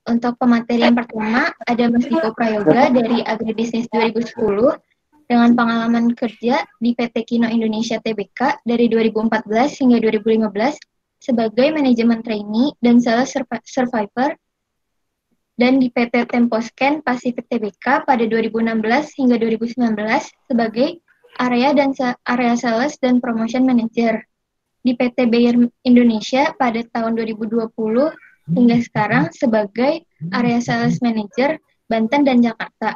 Untuk pemateri yang pertama, ada Mas Diko Prayoga dari Agribisnis 2010 dengan pengalaman kerja di PT Kino Indonesia Tbk dari 2014 hingga 2015 sebagai manajemen trainee dan sales survivor dan di PT Temposcan Pacific Tbk pada 2016 hingga 2019 sebagai area sales dan promotion manager. Di PT Bayer Indonesia pada tahun 2020 hingga sekarang sebagai area sales manager Banten dan Jakarta.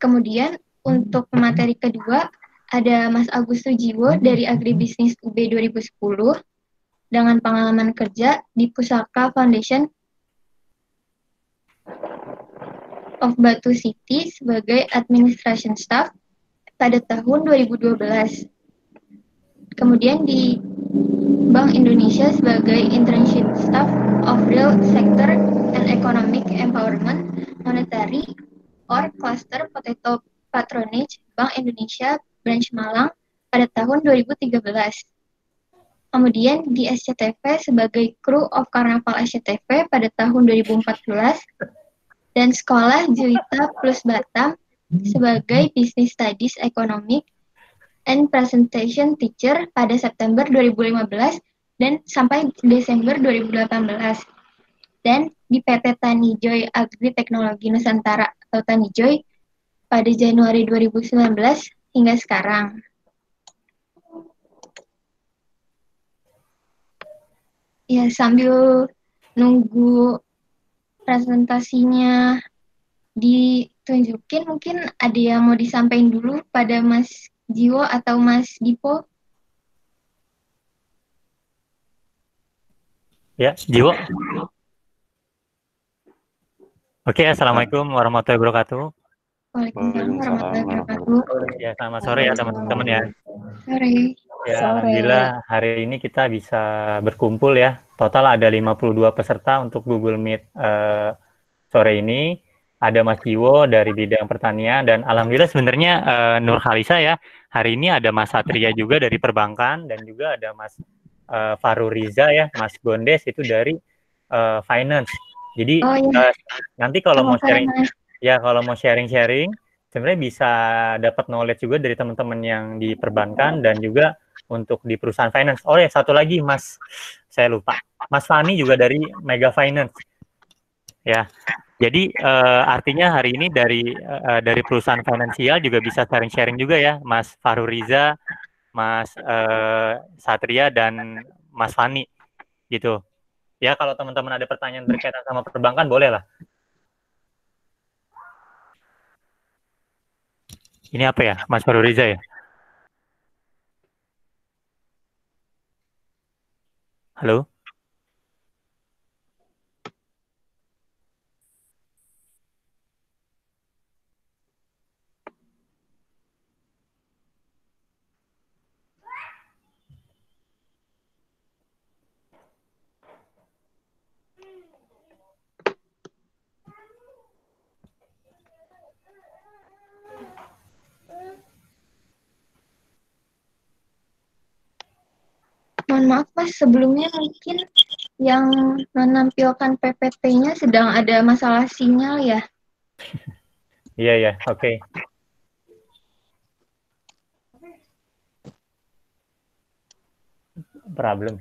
Kemudian untuk pemateri kedua ada Mas Agus Sujiwo dari Agribisnis UB 2010 dengan pengalaman kerja di Pusaka Foundation of Batu City sebagai administration staff pada tahun 2012. Kemudian di Bank Indonesia sebagai internship staff of real sector and economic empowerment monetary or cluster potato patronage Bank Indonesia branch Malang pada tahun 2013. Kemudian di SCTV sebagai kru of Karnaval SCTV pada tahun 2014 dan Sekolah Juwita Plus Batam sebagai Business Studies Economic and Presentation Teacher pada September 2015 dan sampai Desember 2018. Dan di PT Tanijoy Agri Teknologi Nusantara atau Tanijoy pada Januari 2019 hingga sekarang. Ya, sambil nunggu presentasinya ditunjukin, mungkin ada yang mau disampaikan dulu pada Mas Jiwo atau Mas Dipo? Ya, Jiwo. Oke, Assalamualaikum warahmatullahi wabarakatuh. Waalaikumsalam warahmatullahi wabarakatuh. Ya, selamat sore ya teman-teman ya. Sore. Ya, alhamdulillah hari ini kita bisa berkumpul ya. Total ada 52 peserta untuk Google Meet sore ini. Ada Mas Jiwo dari bidang pertanian dan alhamdulillah sebenarnya Nur Khalisa ya. Hari ini ada Mas Satria juga dari perbankan dan juga ada Mas Faru Riza ya, Mas Gondes itu dari finance. Jadi nanti kalau mau sharing kalau mau sharing sebenarnya bisa dapat knowledge juga dari teman-teman yang di perbankan dan juga untuk di perusahaan finance. Oh ya, satu lagi Mas, saya lupa. Mas Fani juga dari Mega Finance. Ya. Jadi artinya hari ini dari perusahaan finansial juga bisa sharing-sharing juga ya, Mas Faru Riza, Mas Satria dan Mas Fani gitu. Ya, kalau teman-teman ada pertanyaan berkaitan sama perbankan boleh lah. Ini apa ya, Mas Faru Riza ya? Halo? Mohon maaf Mas, sebelumnya mungkin yang menampilkan PPT-nya sedang ada masalah sinyal ya? Iya, oke. Problem.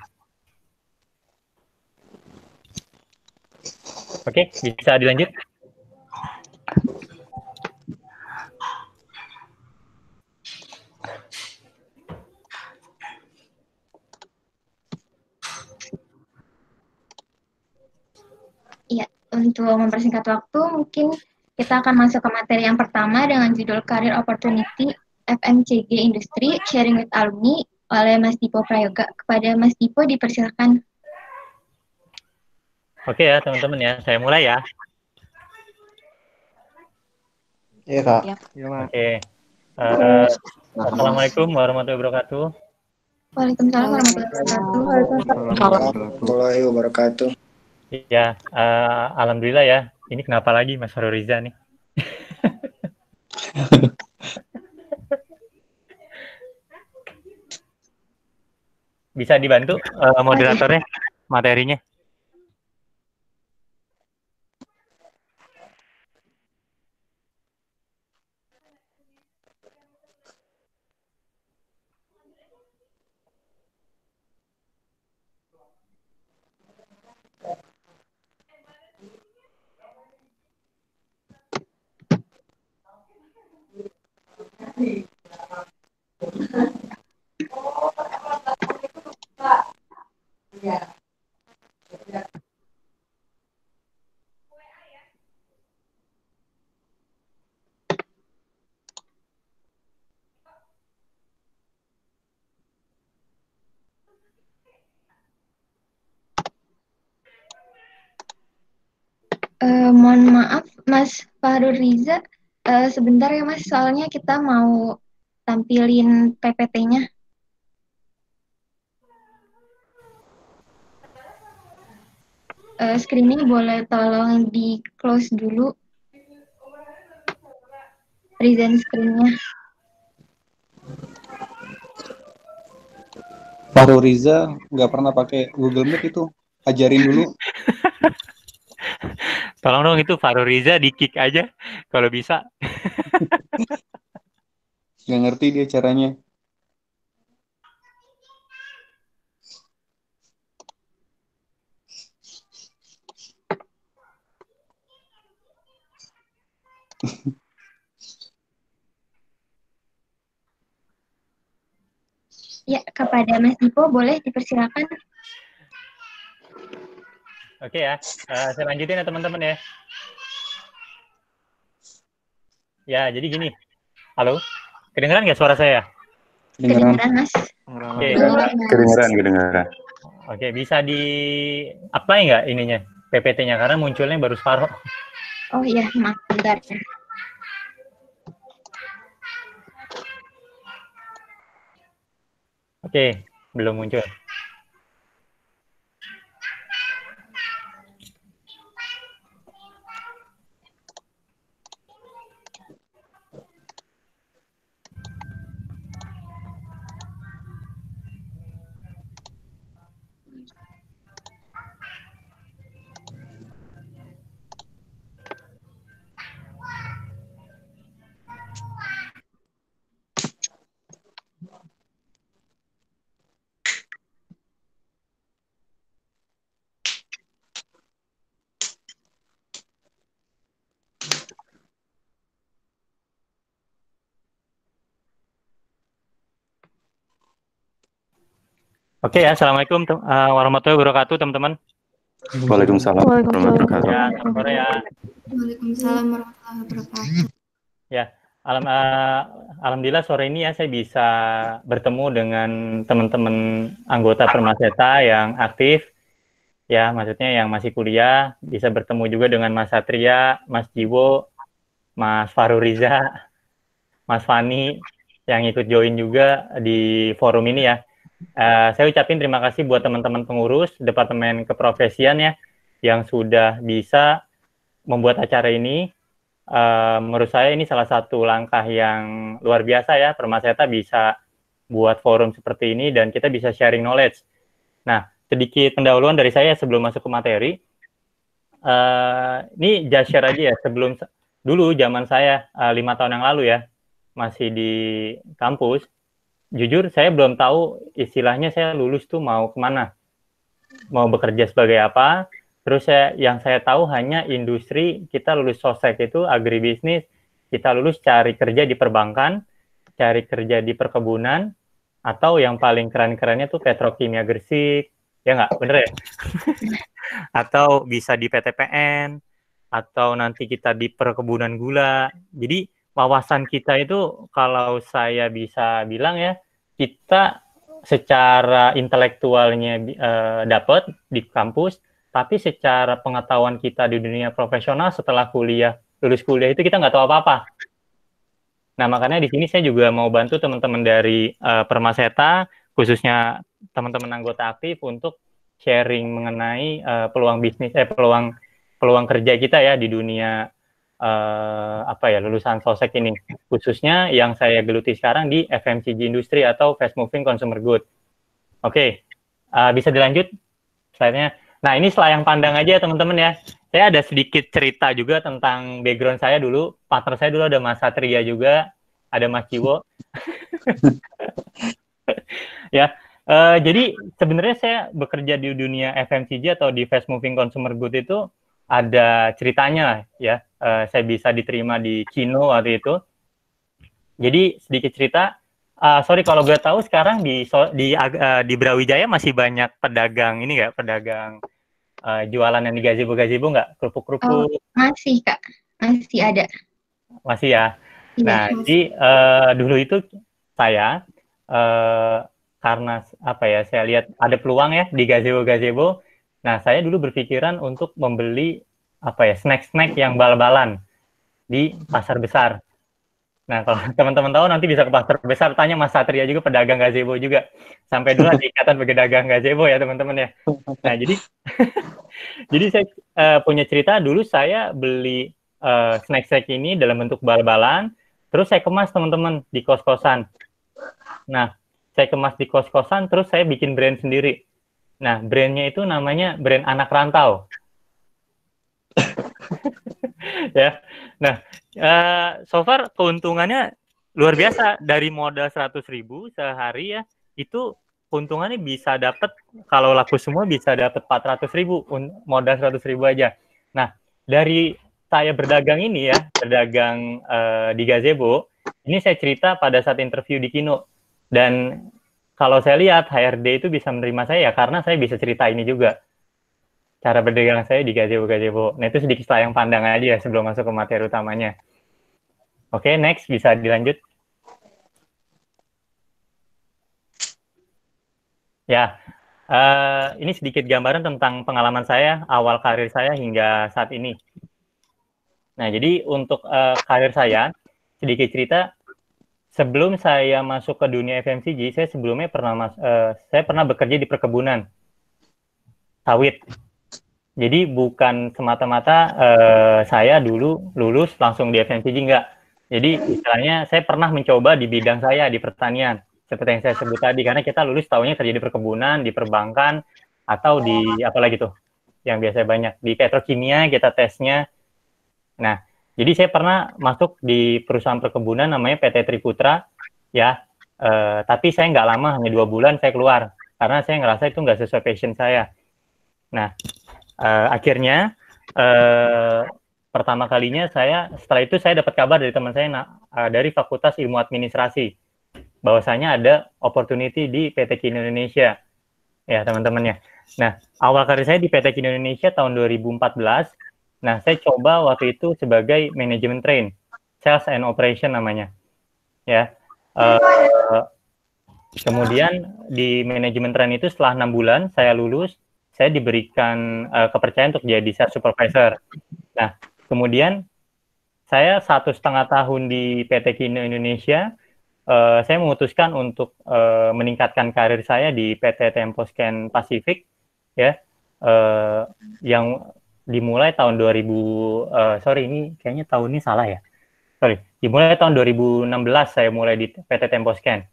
Oke, bisa dilanjut? Iya, untuk mempersingkat waktu mungkin kita akan masuk ke materi yang pertama dengan judul Career Opportunity FMCG Industry Sharing with Alumni oleh Mas Dipo Prayoga. Kepada Mas Dipo dipersilakan. Oke ya teman-teman ya, saya mulai ya. Iya Kak. Oke. Assalamualaikum warahmatullahi wabarakatuh. Waalaikumsalam warahmatullahi wabarakatuh. Ya, alhamdulillah ya. Ini kenapa lagi Mas Faru Riza nih? Bisa dibantu moderatornya, materinya? Mohon maaf, Mas Fahru Riza, sebentar ya Mas, soalnya kita mau tampilin PPT-nya. Screening boleh tolong di close dulu, present screen-nya. Fahru Riza nggak pernah pakai Google Meet itu, ajarin dulu. Tolong dong itu Fahru Riza di kick aja kalau bisa. Nggak ngerti dia caranya. Ya, kepada Mas Dipo boleh dipersilakan. Oke ya, saya lanjutin ya teman-teman ya. Ya, jadi gini. Halo, kedengeran nggak suara saya? Kedengeran, Mas. Oke. Kedengeran. Oke, bisa di apply nggak ininya PPT-nya karena munculnya baru separuh. Oh iya, maaf, bentar. Oke, belum muncul. Oke ya, assalamualaikum warahmatullahi wabarakatuh teman-teman. Waalaikumsalam warahmatullahi wabarakatuh. Ya, selamat sore ya. Waalaikumsalam warahmatullahi wabarakatuh. Ya, alhamdulillah sore ini ya saya bisa bertemu dengan teman-teman anggota Permaseta yang aktif. Ya, maksudnya yang masih kuliah, bisa bertemu juga dengan Mas Satria, Mas Jiwo, Mas Fahru Riza, Mas Fani yang ikut join juga di forum ini ya. Saya ucapin terima kasih buat teman-teman pengurus Departemen Keprofesian ya yang sudah bisa membuat acara ini. Menurut saya ini salah satu langkah yang luar biasa ya, Permaseta bisa buat forum seperti ini dan kita bisa sharing knowledge. Nah, sedikit pendahuluan dari saya sebelum masuk ke materi. Ini just share aja ya, dulu zaman saya 5 tahun yang lalu ya, masih di kampus. Jujur saya belum tahu istilahnya saya lulus tuh mau kemana, mau bekerja sebagai apa. Terus yang saya tahu hanya industri, kita lulus sosek itu agribisnis, kita lulus cari kerja di perbankan, cari kerja di perkebunan, atau yang paling keren-kerennya tuh petrokimia Gresik, ya nggak, bener ya? Atau bisa di PTPN, atau nanti kita di perkebunan gula. Jadi wawasan kita itu kalau saya bisa bilang ya, kita secara intelektualnya dapat di kampus, tapi secara pengetahuan kita di dunia profesional setelah kuliah, lulus kuliah itu kita nggak tahu apa-apa. Nah, makanya di sini saya juga mau bantu teman-teman dari Permaseta, khususnya teman-teman anggota aktif untuk sharing mengenai peluang bisnis, peluang kerja kita ya di dunia lulusan sosek ini, khususnya yang saya geluti sekarang di FMCG industri atau fast moving consumer good. Oke, bisa dilanjut slide-nya. Nah, ini selayang pandang aja teman-teman ya. Saya ada sedikit cerita juga tentang background saya dulu. Partner saya dulu ada Mas Satria juga, ada Mas Jiwo. Ya, jadi sebenarnya saya bekerja di dunia FMCG atau di fast moving consumer good itu ada ceritanya ya. Saya bisa diterima di Kino waktu itu. Jadi sedikit cerita. Sorry kalau gue tahu sekarang di Brawijaya masih banyak pedagang ini nggak, pedagang jualan yang di gazebo nggak, kerupuk-kerupuk? Masih Kak, masih ada. Masih ya. Nah, jadi dulu itu saya karena apa ya, saya lihat ada peluang ya di gazebo. Nah, saya dulu berpikiran untuk membeli snack-snack yang bal-balan di pasar besar. Nah, kalau teman-teman tahu nanti bisa ke pasar besar, tanya Mas Satria juga, pedagang gazebo juga. Sampai dulu ada ikatan pedagang gazebo ya teman-teman ya. Nah, jadi jadi saya punya cerita dulu saya beli snack-snack ini dalam bentuk bal-balan, terus saya kemas teman-teman di kos-kosan. Nah, saya kemas di kos-kosan, terus saya bikin brand sendiri. Nah, brandnya itu namanya brand anak rantau. Ya, nah, so far keuntungannya luar biasa. Dari modal 100.000 sehari ya, itu keuntungannya bisa dapat, kalau laku semua bisa dapat 400.000, modal 100.000 aja. Nah, dari saya berdagang ini ya, berdagang di gazebo, ini saya cerita pada saat interview di Kino. Dan kalau saya lihat HRD itu bisa menerima saya ya, karena saya bisa cerita ini juga. Cara berdagang saya di gazebo-gazebo. Nah, itu sedikit sayang pandang aja ya sebelum masuk ke materi utamanya. Oke, next, bisa dilanjut. Ya, ini sedikit gambaran tentang pengalaman saya, awal karir saya hingga saat ini. Nah, jadi untuk karir saya, sedikit cerita, sebelum saya masuk ke dunia FMCG, saya sebelumnya pernah bekerja di perkebunan sawit. Jadi bukan semata-mata saya dulu lulus langsung di FMCG, enggak. Jadi istilahnya saya pernah mencoba di bidang saya di pertanian, seperti yang saya sebut tadi, karena kita lulus tahunya kerja di perkebunan, di perbankan, atau di apa lagi tuh, yang biasa banyak, di petrokimia kita tesnya. Nah, jadi saya pernah masuk di perusahaan perkebunan namanya PT Triputra, ya, tapi saya nggak lama, hanya 2 bulan saya keluar, karena saya ngerasa itu nggak sesuai passion saya. Nah, akhirnya pertama kalinya setelah itu saya dapat kabar dari teman saya dari Fakultas Ilmu Administrasi bahwasanya ada opportunity di PT Kino Indonesia ya teman-temannya. Nah, awal karir saya di PT Kino Indonesia tahun 2014. Nah, saya coba waktu itu sebagai manajemen train, sales and operation namanya. Ya. Kemudian di manajemen train itu setelah 6 bulan saya lulus, saya diberikan kepercayaan untuk jadi sales supervisor. Nah, kemudian saya 1,5 tahun di PT Kino Indonesia, saya memutuskan untuk meningkatkan karir saya di PT Temposcan Pacific, ya, yang dimulai tahun 2000. Ini kayaknya tahun ini salah ya. Dimulai tahun 2016 saya mulai di PT Temposcan,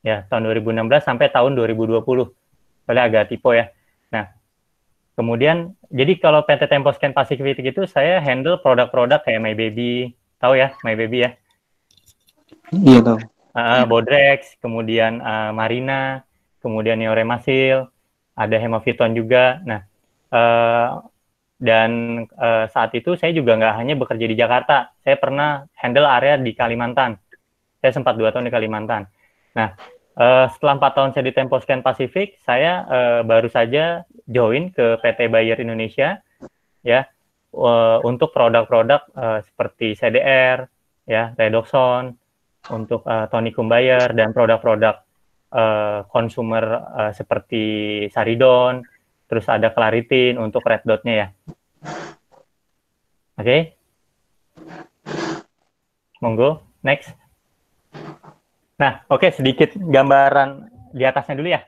ya, tahun 2016 sampai tahun 2020. Soalnya agak typo ya. Nah, kemudian, jadi kalau PT Temposcan Pacific itu saya handle produk-produk kayak My Baby, tahu ya, My Baby ya? Iya tahu. Bodrex, kemudian Marina, kemudian Neoremasil, ada Hemaviton juga. Nah, dan saat itu saya juga nggak hanya bekerja di Jakarta, saya pernah handle area di Kalimantan. Saya sempat 2 tahun di Kalimantan. Nah, setelah 4 tahun saya di Temposcan Pacific, saya baru saja join ke PT Bayer Indonesia, ya, untuk produk-produk seperti CDR, ya, Redoxon, untuk tonikum Bayer, dan produk-produk konsumer seperti Saridon, terus ada Claritin untuk red dot-nya ya. Oke. Monggo, next. Nah, oke, sedikit gambaran di atasnya dulu ya.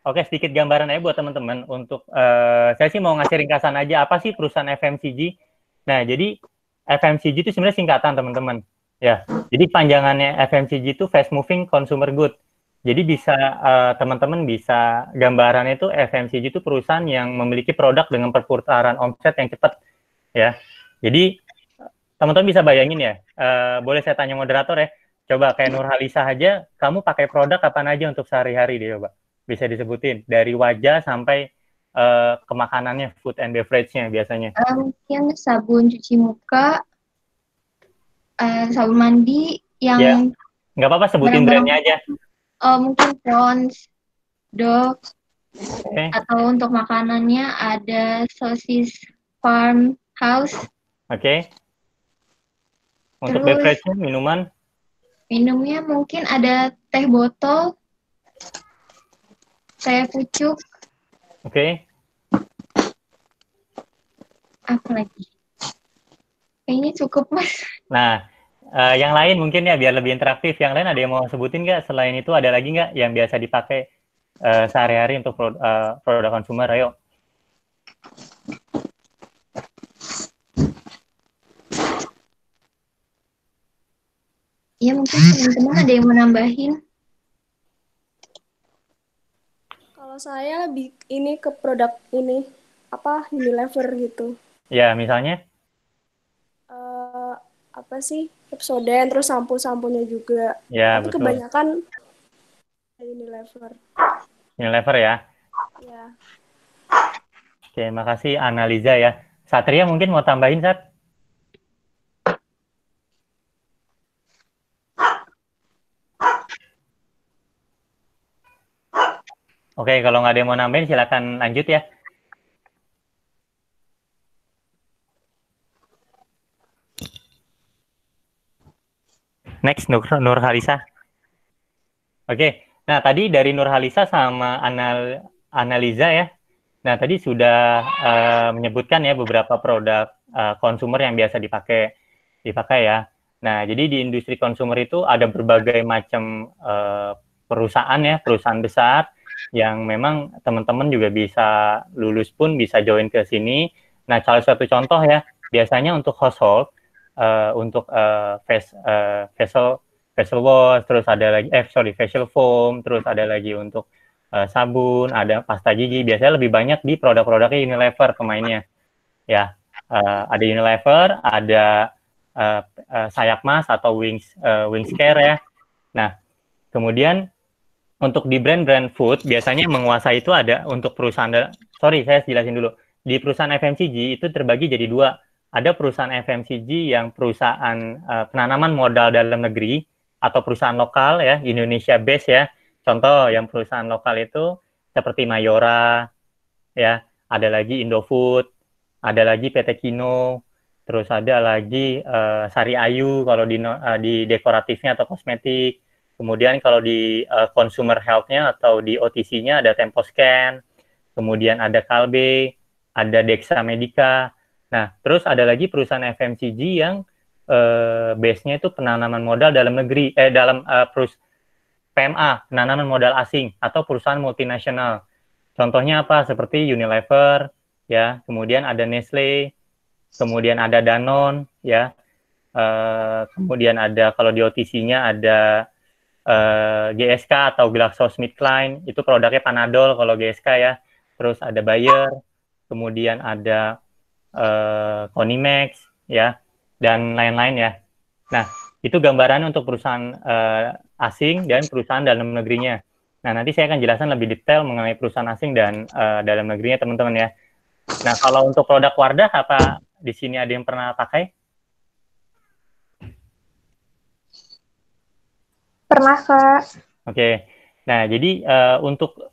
Oke, sedikit gambaran aja buat teman-teman. Untuk saya sih mau ngasih ringkasan aja apa sih perusahaan FMCG. Nah, jadi FMCG itu sebenarnya singkatan teman-teman. Ya, jadi panjangannya FMCG itu Fast Moving Consumer Good. Jadi bisa teman-teman bisa gambarannya itu FMCG itu perusahaan yang memiliki produk dengan perputaran omset yang cepat. Ya, jadi teman-teman bisa bayangin ya. Boleh saya tanya moderator ya? Coba kayak Nurhalisa aja, kamu pakai produk kapan aja untuk sehari-hari deh coba. Bisa disebutin dari wajah sampai ke makanannya, food and beverage-nya biasanya. Mungkin sabun cuci muka, sabun mandi yang ya, nggak apa-apa sebutin brandnya aja. Mungkin Pond's, Dove, okay. Atau untuk makanannya ada sosis Farmhouse. Oke. Untuk beverage-nya, minuman? Minumnya mungkin ada teh botol, teh pucuk. Oke. Apa lagi? Kayaknya cukup, Mas. Nah, yang lain mungkin ya biar lebih interaktif. Yang lain ada yang mau sebutin nggak? Selain itu ada lagi nggak yang biasa dipakai sehari-hari untuk produk konsumer? Ayo. Ya mungkin teman-teman ada yang mau nambahin. Kalau saya lebih ini ke produk ini apa Unilever gitu. Ya, misalnya? Apa sih Pepsodent, terus sampo-samponya juga. Ya, Tapi betul. kebanyakan Unilever. Unilever ya. Ya. Oke, makasih Analiza ya. Satria mungkin mau tambahin, Sat? Oke, kalau nggak ada yang mau nambahin, silakan lanjut ya. Next, Nur Halisa. Oke, nah tadi dari Nur Halisa sama Analiza ya. Nah, tadi sudah menyebutkan ya beberapa produk konsumer yang biasa dipakai ya. Nah, jadi di industri konsumer itu ada berbagai macam perusahaan ya, perusahaan besar yang memang teman-teman juga bisa lulus pun bisa join ke sini. Nah, salah satu contoh ya, biasanya untuk household, untuk facial wash, terus ada lagi, facial foam, terus ada lagi untuk sabun, ada pasta gigi, biasanya lebih banyak di produk-produknya Unilever pemainnya. Ya, ada Unilever, ada Sayap Mas atau Wings Care ya. Nah, kemudian untuk di brand-brand food biasanya yang menguasai itu ada untuk perusahaan, saya jelasin dulu. Di perusahaan FMCG itu terbagi jadi dua. Ada perusahaan FMCG yang perusahaan penanaman modal dalam negeri atau perusahaan lokal ya, Indonesia base ya. Contoh yang perusahaan lokal itu seperti Mayora ya, ada lagi Indofood, ada lagi PT Kino, terus ada lagi Sari Ayu kalau di dekoratifnya atau kosmetik. Kemudian kalau di consumer health-nya atau di OTC-nya ada Temposcan, kemudian ada Kalbe, ada Dexa Medica. Nah, terus ada lagi perusahaan FMCG yang base-nya itu penanaman modal dalam negeri, dalam PMA, penanaman modal asing atau perusahaan multinasional. Contohnya apa? Seperti Unilever, ya, kemudian ada Nestle, kemudian ada Danone, ya, kemudian ada kalau di OTC-nya ada GSK atau GlaxoSmithKline, itu produknya Panadol kalau GSK ya. Terus ada Bayer, kemudian ada Konimex ya, dan lain-lain ya. Nah, itu gambaran untuk perusahaan asing dan perusahaan dalam negerinya. Nah, nanti saya akan jelaskan lebih detail mengenai perusahaan asing dan dalam negerinya teman-teman ya. Nah, kalau untuk produk Wardah, apa di sini ada yang pernah pakai? Pernah, Kak. Oke. Nah, jadi untuk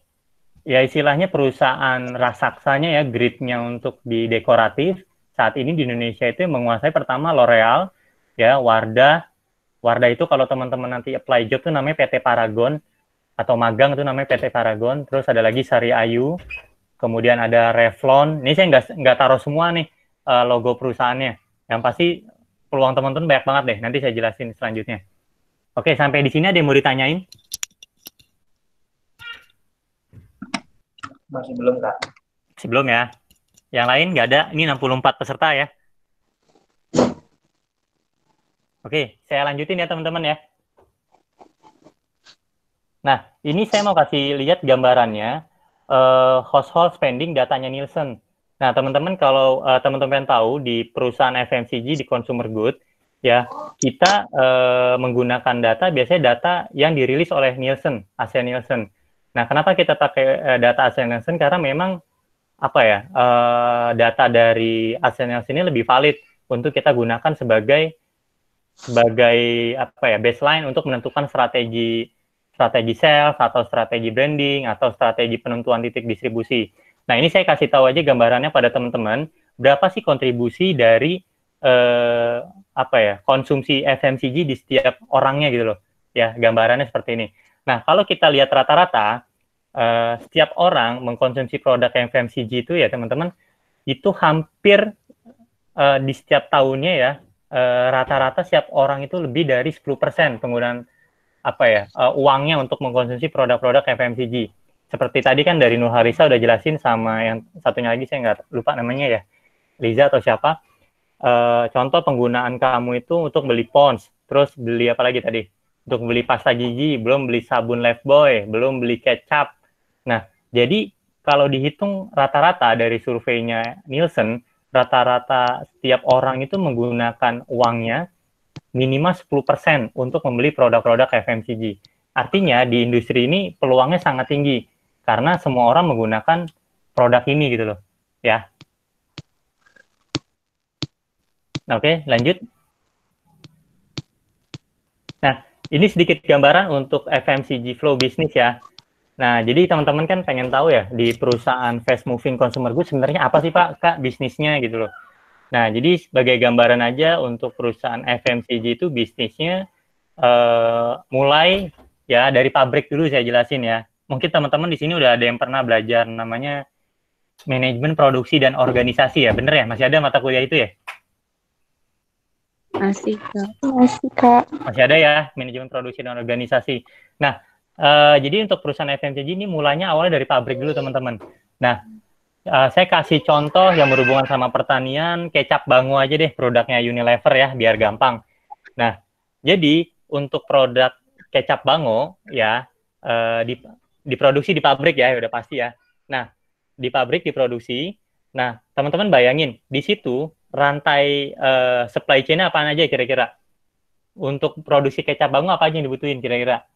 ya istilahnya perusahaan raksasanya ya, grade-nya untuk di dekoratif, saat ini di Indonesia itu yang menguasai pertama L'Oreal, ya, Wardah. Wardah itu kalau teman-teman nanti apply job tuh namanya PT Paragon, atau magang itu namanya PT Paragon. Terus ada lagi Sari Ayu, kemudian ada Revlon. Ini saya nggak taruh semua nih logo perusahaannya. Yang pasti peluang teman-teman banyak banget deh. Nanti saya jelasin selanjutnya. Oke, sampai di sini ada yang mau ditanyain? Masih belum, Kak. Sebelum ya. Yang lain nggak ada. Ini 64 peserta ya. Oke, saya lanjutin ya teman-teman ya. Nah, ini saya mau kasih lihat gambarannya household spending datanya Nielsen. Nah, teman-teman kalau teman-teman tahu di perusahaan FMCG di consumer good, ya kita menggunakan data biasanya data yang dirilis oleh Nielsen, ASEAN Nielsen. Nah, kenapa kita pakai data ASEAN Nielsen? Karena memang apa ya data dari ASEAN Nielsen ini lebih valid untuk kita gunakan sebagai apa ya baseline untuk menentukan strategi sales atau strategi branding atau strategi penentuan titik distribusi. Nah, ini saya kasih tahu aja gambarannya pada teman-teman berapa sih kontribusi dari apa ya konsumsi FMCG di setiap orangnya gitu loh. Ya, gambarannya seperti ini. Nah, kalau kita lihat rata-rata setiap orang mengkonsumsi produk FMCG itu ya teman-teman itu hampir di setiap tahunnya ya, rata-rata setiap orang itu lebih dari 10% penggunaan uangnya untuk mengkonsumsi produk-produk FMCG. Seperti tadi kan dari Nur Harisa udah jelasin, sama yang satunya lagi saya nggak lupa namanya ya, Liza atau siapa. Contoh penggunaan kamu itu untuk beli Pond's, terus beli apa lagi tadi? Untuk beli pasta gigi, belum beli sabun Lifebuoy, belum beli kecap. Nah, jadi kalau dihitung rata-rata dari surveinya Nielsen, rata-rata setiap orang itu menggunakan uangnya minimal 10% untuk membeli produk-produk FMCG. Artinya di industri ini peluangnya sangat tinggi karena semua orang menggunakan produk ini gitu loh. Ya. Oke, lanjut. Nah, ini sedikit gambaran untuk FMCG flow bisnis ya. Nah, jadi teman-teman kan pengen tahu ya, di perusahaan fast moving consumer goods sebenarnya apa sih Pak, Kak, bisnisnya gitu loh. Nah, jadi sebagai gambaran aja untuk perusahaan FMCG itu bisnisnya mulai ya dari pabrik dulu saya jelasin ya. Mungkin teman-teman di sini udah ada yang pernah belajar namanya manajemen produksi dan organisasi ya, bener ya? Masih ada mata kuliah itu ya? Masih, Kak. Masih ada ya, manajemen produksi dan organisasi. Nah, jadi untuk perusahaan FMCG ini mulanya awalnya dari pabrik dulu teman-teman. Nah, saya kasih contoh yang berhubungan sama pertanian, kecap Bango aja deh, produknya Unilever ya, biar gampang. Nah, jadi untuk produk kecap Bango ya, diproduksi di pabrik ya, udah pasti ya. Nah, di pabrik diproduksi. Nah, teman-teman bayangin, di situ rantai supply chain-nya apaan aja kira-kira? Untuk produksi kecap Bango apa aja yang dibutuhin kira-kira?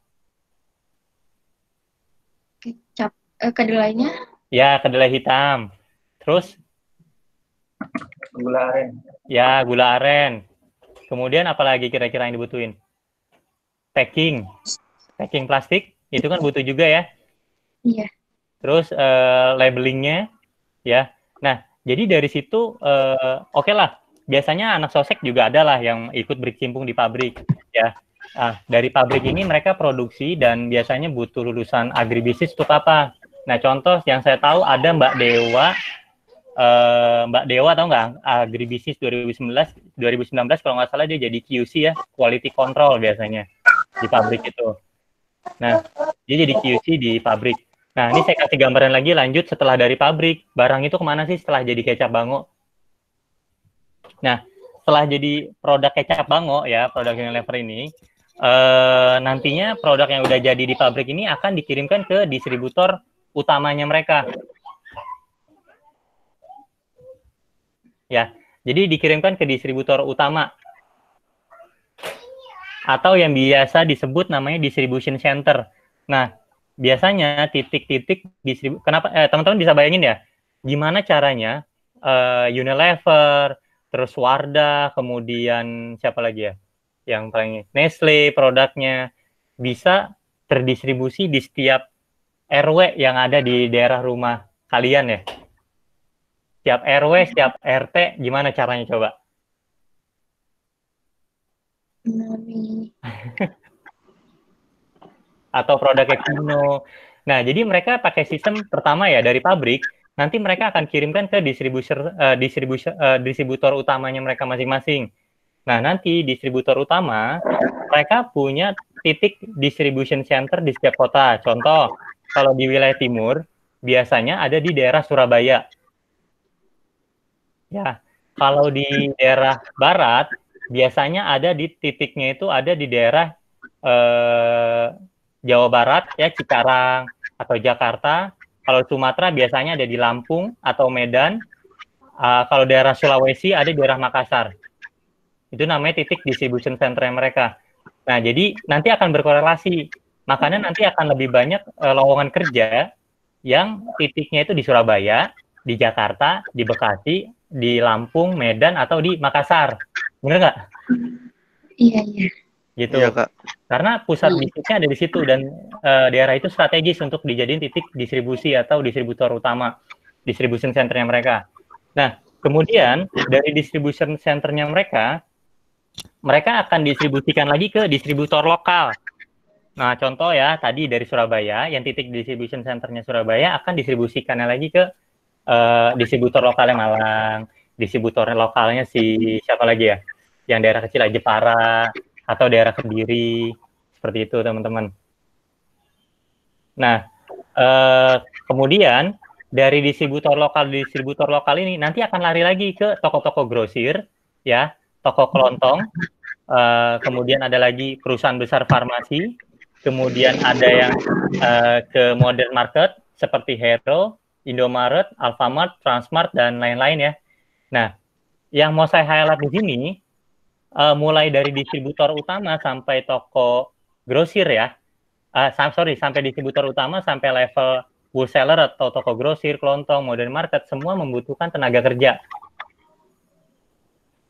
Kecap kedelainya? Ya, kedelai hitam. Terus? Gula aren. Ya, gula aren. Kemudian apa lagi kira-kira yang dibutuhin? Packing plastik, itu kan butuh juga ya? Iya. Terus labelingnya, ya. Nah, jadi dari situ, oke lah. Biasanya anak sosek juga ada lah yang ikut berkecimpung di pabrik, ya. Dari pabrik ini mereka produksi dan biasanya butuh lulusan agribisnis untuk apa? Nah, contoh yang saya tahu ada Mbak Dewa tahu nggak? Agribisnis 2019 kalau nggak salah dia jadi QC ya, quality control biasanya di pabrik itu. Nah, dia jadi QC di pabrik. Nah, ini saya kasih gambaran lagi lanjut setelah dari pabrik. Barang itu kemana sih setelah jadi kecap Bango? Nah, setelah jadi produk kecap Bango ya, produk Unilever ini, nantinya produk yang udah jadi di pabrik ini akan dikirimkan ke distributor utamanya mereka. Ya, jadi dikirimkan ke distributor utama. Atau yang biasa disebut namanya distribution center. Nah, biasanya titik-titik kenapa teman-teman bisa bayangin ya, gimana caranya Unilever, terus Wardah, kemudian siapa lagi ya? Yang paling Nestle produknya bisa terdistribusi di setiap RW yang ada di daerah rumah kalian ya. Setiap RW, setiap RT, gimana caranya coba? Atau produknya Kino. Nah, jadi mereka pakai sistem pertama ya dari pabrik, nanti mereka akan kirimkan ke distributor utamanya mereka masing-masing. Nah, nanti distributor utama mereka punya titik distribution center di setiap kota. Contoh, kalau di wilayah timur biasanya ada di daerah Surabaya. Ya, kalau di daerah barat biasanya ada di titiknya itu ada di daerah Jawa Barat ya, Cikarang atau Jakarta. Kalau Sumatera biasanya ada di Lampung atau Medan. Kalau daerah Sulawesi ada di daerah Makassar. Itu namanya titik distribution center mereka. Nah, jadi nanti akan berkorelasi. Makanya nanti akan lebih banyak lowongan kerja yang titiknya itu di Surabaya, di Jakarta, di Bekasi, di Lampung, Medan, atau di Makassar. Bener nggak? Iya. Gitu. Iya, Kak. Karena pusat bisnisnya ada di situ dan daerah itu strategis untuk dijadiin titik distribusi atau distributor utama, distribution centernya mereka. Nah, kemudian dari distribution centernya mereka akan distribusikan lagi ke distributor lokal. Nah, contoh ya, tadi dari Surabaya, yang titik distribution centernya Surabaya akan distribusikannya lagi ke distributor lokalnya Malang, distributor lokalnya si siapa lagi ya? Yang daerah kecil aja Jepara atau daerah Kediri, seperti itu teman-teman. Nah, kemudian dari distributor lokal ini nanti akan lari lagi ke toko-toko grosir, ya, toko kelontong, kemudian ada lagi perusahaan besar farmasi, kemudian ada yang ke modern market seperti Hero, Indomaret, Alfamart, Transmart, dan lain-lain ya. Nah, yang mau saya highlight di sini, mulai dari distributor utama sampai toko grosir ya, sampai distributor utama sampai level wholesaler atau toko grosir, kelontong, modern market, semua membutuhkan tenaga kerja.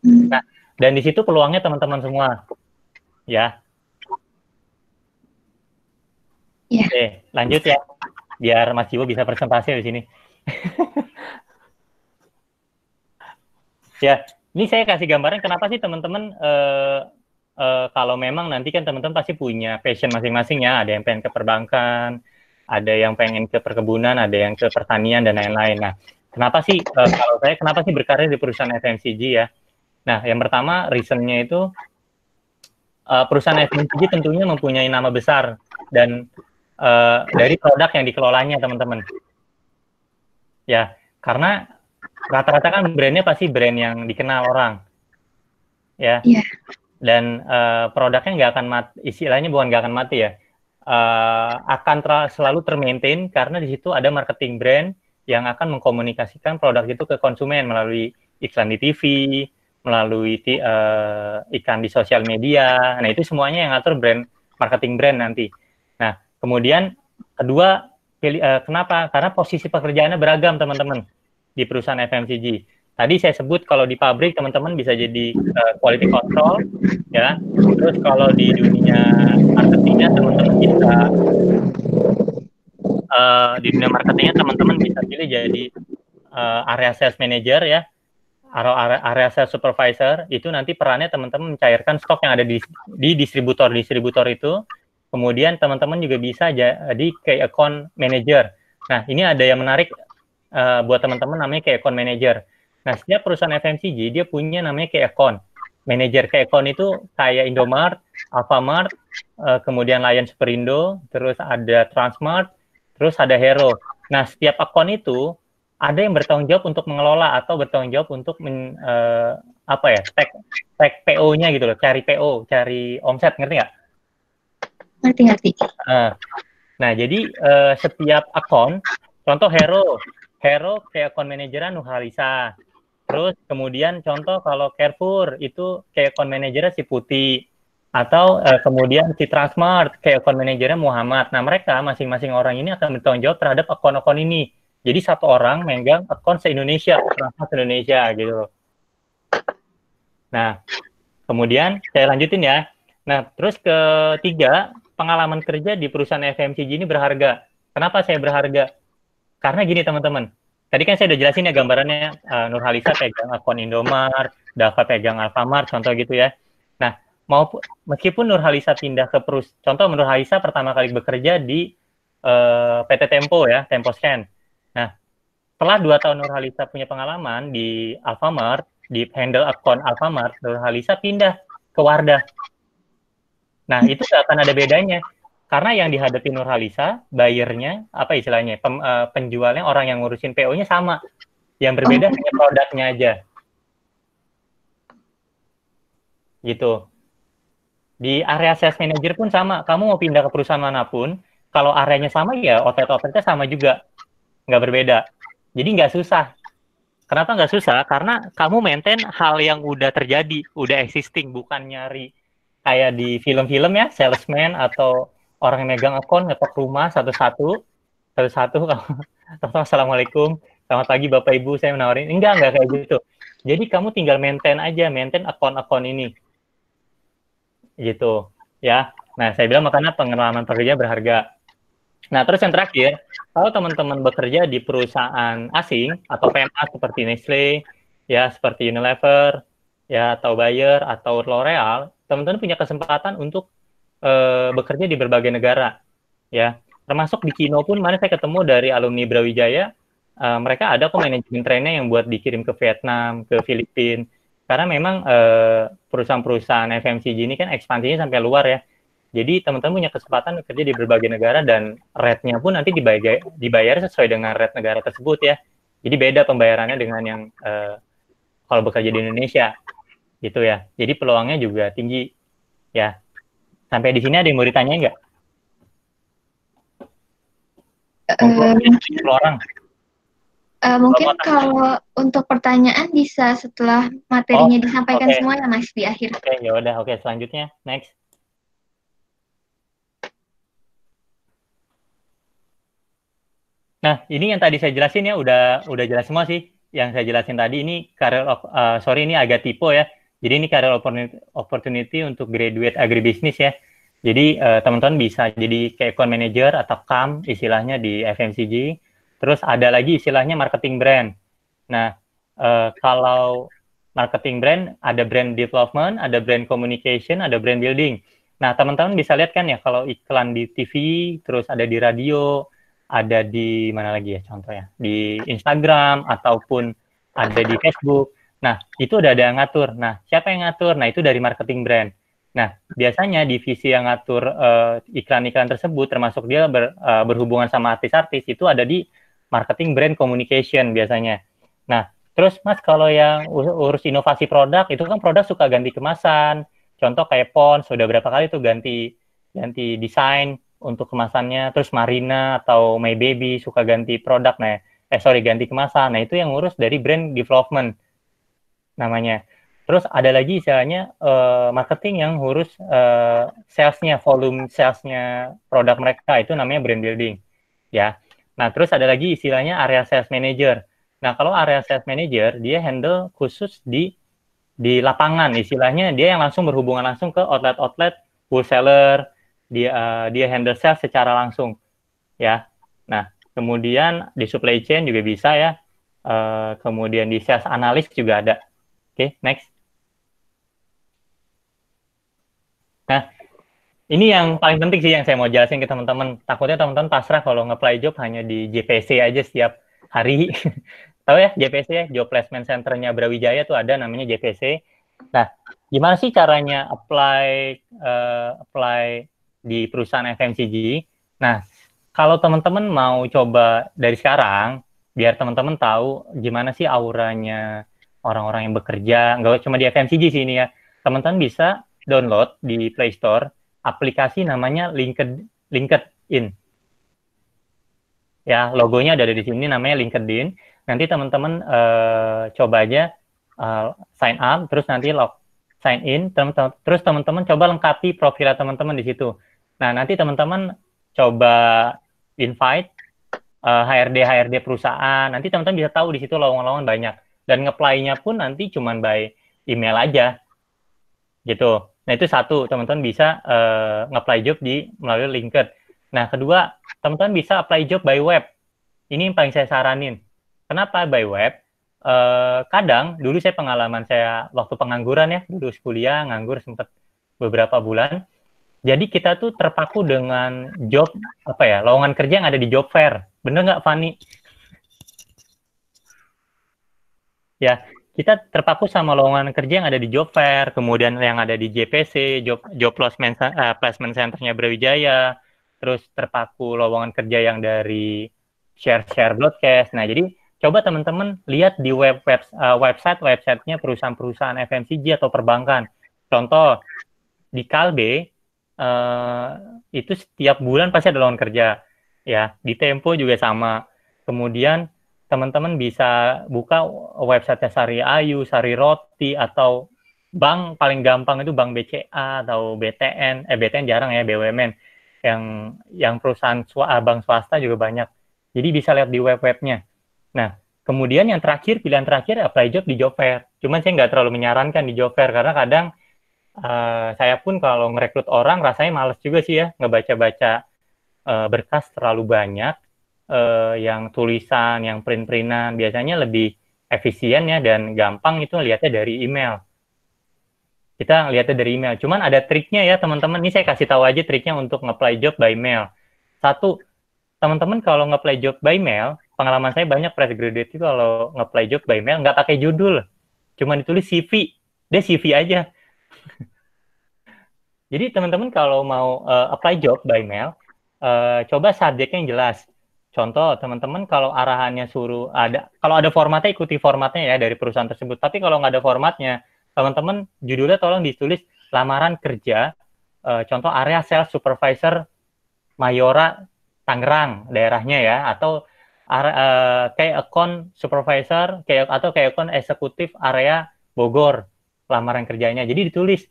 Nah, dan di situ peluangnya teman-teman semua, ya. Oke, lanjut ya, biar Mas Jiwo bisa presentasi di sini. Ya, ini saya kasih gambaran kenapa sih teman-teman kalau memang nanti kan teman-teman pasti punya passion masing-masing ya, ada yang pengen ke perbankan, ada yang pengen ke perkebunan, ada yang ke pertanian dan lain-lain. Nah, kenapa sih kalau saya kenapa sih berkarir di perusahaan FMCG ya? Nah, yang pertama reason-nya itu perusahaan FMCG tentunya mempunyai nama besar dan dari produk yang dikelolanya teman-teman. Ya, karena rata-rata kan brandnya pasti brand yang dikenal orang, ya. Yeah. Dan produknya nggak akan mati, istilahnya bukan nggak akan mati ya, akan selalu termaintain karena di situ ada marketing brand yang akan mengkomunikasikan produk itu ke konsumen melalui iklan di TV, melalui iklan di sosial media. Nah, itu semuanya yang ngatur brand, marketing brand nanti. Nah, kemudian kedua, kenapa? Karena posisi pekerjaannya beragam teman-teman di perusahaan FMCG. Tadi saya sebut kalau di pabrik teman-teman bisa jadi quality control, ya. Terus kalau di dunia marketingnya teman-teman bisa pilih jadi area sales manager ya, area sales supervisor. Itu nanti perannya teman-teman mencairkan stok yang ada di distributor itu. Kemudian teman-teman juga bisa jadi key account manager. Nah, ini ada yang menarik buat teman-teman namanya key account manager. Nah, setiap perusahaan FMCG dia punya namanya key account manager. Key account itu kayak Indomart, Alfamart, kemudian Lion Superindo, terus ada Transmart, terus ada Hero. Nah, setiap account itu ada yang bertanggung jawab untuk mengelola atau bertanggung jawab untuk tag PO-nya gitu loh, cari PO, cari omset, ngerti nggak? Ngerti. Nah, jadi setiap account, contoh Hero kayak account manajernya Nurhalisa. Terus kemudian contoh kalau Carrefour itu kayak account manajernya si Putih. Atau kemudian si Transmart kayak account manajernya Muhammad. Nah, mereka masing-masing orang ini akan bertanggung jawab terhadap akun-akun ini. Jadi satu orang megang akun se-Indonesia, Transmart Indonesia gitu. Nah, kemudian saya lanjutin ya. Nah, terus ketiga, pengalaman kerja di perusahaan FMCG ini berharga. Kenapa saya berharga? Karena gini teman-teman. Tadi kan saya udah jelasin ya gambarannya, Nurhalisa pegang akun Indomart, Dava pegang Alfamart, contoh gitu ya. Nah, meskipun Nurhalisa pindah ke contoh Nurhalisa pertama kali bekerja di PT Tempo ya, Temposcan. Nah, setelah 2 tahun Nurhalisa punya pengalaman di Alfamart, di handle akun Alfamart, Nurhalisa pindah ke Wardah. Nah, itu nggak akan ada bedanya. Karena yang dihadapi Nurhalisa, buyernya, apa istilahnya, penjualnya, orang yang ngurusin PO-nya sama. Yang berbeda hanya produknya aja. Gitu. Di area sales manager pun sama. Kamu mau pindah ke perusahaan manapun, kalau areanya sama ya outlet-outletnya sama juga. Nggak berbeda. Jadi nggak susah. Kenapa nggak susah? Karena kamu maintain hal yang udah terjadi, udah existing, bukan nyari kayak di film-film ya, salesman atau orang yang megang akun ngetok rumah satu-satu. Assalamualaikum, selamat pagi Bapak Ibu, saya menawarin. Enggak kayak gitu. Jadi kamu tinggal maintain akun-akun ini. Gitu, ya. Nah, saya bilang makanya pengalaman pekerja berharga. Nah, terus yang terakhir, kalau teman-teman bekerja di perusahaan asing atau PMA seperti Nestle, ya seperti Unilever, ya atau Bayer atau L'Oreal, teman-teman punya kesempatan untuk bekerja di berbagai negara, ya. Termasuk di Kino pun, mana saya ketemu dari alumni Brawijaya, mereka ada kok manajemen trainnya yang buat dikirim ke Vietnam, ke Filipina. Karena memang perusahaan-perusahaan FMCG ini kan ekspansinya sampai luar ya. Jadi teman-teman punya kesempatan bekerja di berbagai negara dan rate-nya pun nanti dibayar sesuai dengan rate negara tersebut ya. Jadi beda pembayarannya dengan yang kalau bekerja di Indonesia gitu ya. Jadi peluangnya juga tinggi ya. Sampai di sini ada yang mau ditanya nggak? Mungkin kalau untuk pertanyaan bisa setelah materinya disampaikan semua ya Mas di akhir. Oke, ya udah. Oke, selanjutnya next. Nah, ini yang tadi saya jelasin ya, udah jelas semua sih. Yang saya jelasin tadi ini ini agak typo ya. Jadi ini career opportunity untuk graduate agribisnis ya. Jadi teman-teman bisa jadi kayak account manager atau CAM istilahnya di FMCG. Terus ada lagi istilahnya marketing brand. Nah, kalau marketing brand, ada brand development, ada brand communication, ada brand building. Nah, teman-teman bisa lihat kan ya, kalau iklan di TV, terus ada di radio, ada di mana lagi ya contohnya, di Instagram, ataupun ada di Facebook. Nah, itu udah ada yang ngatur. Nah, siapa yang ngatur? Nah, itu dari marketing brand. Nah, biasanya divisi yang ngatur iklan-iklan tersebut, termasuk dia berhubungan sama artis-artis, itu ada di marketing brand communication biasanya. Nah, terus Mas, kalau yang urus inovasi produk, itu kan produk suka ganti kemasan. Contoh kayak Pond, sudah berapa kali tuh ganti desain untuk kemasannya. Terus Marina atau My Baby suka ganti produk. Ganti kemasan. Nah, itu yang ngurus dari brand development namanya. Terus ada lagi istilahnya marketing yang ngurus sales-nya, volume sales-nya produk mereka, itu namanya brand building. Ya. Nah, terus ada lagi istilahnya area sales manager. Nah, kalau area sales manager, dia handle khusus di lapangan, istilahnya dia yang langsung berhubungan langsung ke outlet-outlet, wholesaler, dia handle sales secara langsung. Ya. Nah, kemudian di supply chain juga bisa ya. Kemudian di sales analyst juga ada. Oke, next. Nah, ini yang paling penting sih yang saya mau jelasin ke teman-teman. Takutnya teman-teman pasrah kalau nge-apply job hanya di JPC aja setiap hari. Tahu ya JPC ya, Job Placement Center-nya Brawijaya tuh ada namanya JPC. Nah, gimana sih caranya apply di perusahaan FMCG? Nah, kalau teman-teman mau coba dari sekarang, biar teman-teman tahu gimana sih auranya orang-orang yang bekerja, nggak cuma di FMCG sih ini ya. Teman-teman bisa download di Play Store aplikasi namanya LinkedIn. Ya, logonya ada di sini namanya LinkedIn. Nanti teman-teman coba aja sign up, terus nanti sign in, terus teman-teman coba lengkapi profil teman-teman di situ. Nah, nanti teman-teman coba invite HRD perusahaan. Nanti teman-teman bisa tahu di situ lowongan-lowongan banyak. Dan nge-apply-nya pun nanti cuman by email aja. Gitu. Nah, itu satu, teman-teman bisa nge-apply job melalui LinkedIn. Nah, kedua, teman-teman bisa apply job by web. Ini yang paling saya saranin. Kenapa by web? Kadang, dulu saya pengalaman saya waktu pengangguran ya, dulu kuliah, nganggur sempat beberapa bulan. Jadi kita tuh terpaku dengan job, lowongan kerja yang ada di job fair. Bener nggak, Fani? Ya, kita terpaku sama lowongan kerja yang ada di job fair, kemudian yang ada di JPC, job placement center-nya Brawijaya, terus terpaku lowongan kerja yang dari share broadcast. Nah, jadi coba teman-teman lihat di website-nya perusahaan-perusahaan FMCG atau perbankan. Contoh, di Kalbe, itu setiap bulan pasti ada lowongan kerja. Ya, di Tempo juga sama. Kemudian teman-teman bisa buka website Sari Ayu, Sari Roti, atau bank paling gampang itu Bank BCA atau BTN. BTN jarang ya, BUMN. Yang perusahaan bank swasta juga banyak. Jadi bisa lihat di webnya. Nah, kemudian pilihan terakhir apply job di job fair. Cuman saya nggak terlalu menyarankan di job fair karena kadang saya pun kalau ngerekrut orang rasanya males juga sih ya, ngebaca-baca berkas terlalu banyak. Yang tulisan, yang print-printan, biasanya lebih efisien ya dan gampang itu lihatnya dari email. Kita lihatnya dari email. Cuman ada triknya ya teman-teman. Ini saya kasih tahu aja triknya untuk nge-apply job by mail. Satu, teman-teman kalau nge-apply job by mail, pengalaman saya banyak fresh graduate itu kalau nge-apply job by mail nggak pakai judul, cuma ditulis CV, dia CV aja. Jadi teman-teman kalau mau apply job by mail, coba subjeknya yang jelas. Contoh, teman-teman kalau arahannya suruh kalau ada formatnya, ikuti formatnya ya dari perusahaan tersebut. Tapi kalau nggak ada formatnya, teman-teman judulnya tolong ditulis lamaran kerja, contoh area sales supervisor Mayora Tangerang daerahnya ya, atau kayak account supervisor atau kayak account eksekutif area Bogor lamaran kerjanya. Jadi ditulis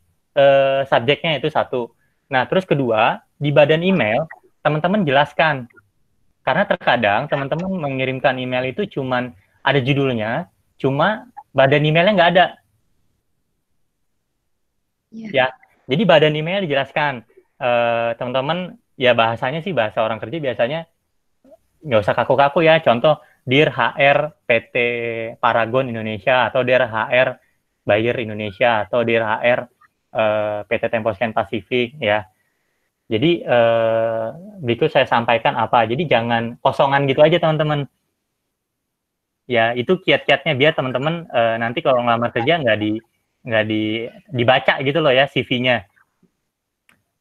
subjeknya itu satu. Nah, terus kedua, di badan email teman-teman jelaskan. Karena terkadang teman-teman mengirimkan email itu cuman ada judulnya, cuma badan emailnya nggak ada. Ya, jadi badan email dijelaskan. Teman-teman, ya bahasanya sih bahasa orang kerja biasanya nggak usah kaku-kaku ya. Contoh, Dear HR PT Paragon Indonesia, atau Dear HR Bayer Indonesia, atau Dear HR PT Temposcan Pacific ya. Jadi berikut saya sampaikan apa. Jadi jangan kosongan gitu aja teman-teman. Ya itu kiat-kiatnya biar teman-teman nanti kalau ngelamar kerja nggak dibaca gitu loh ya CV-nya.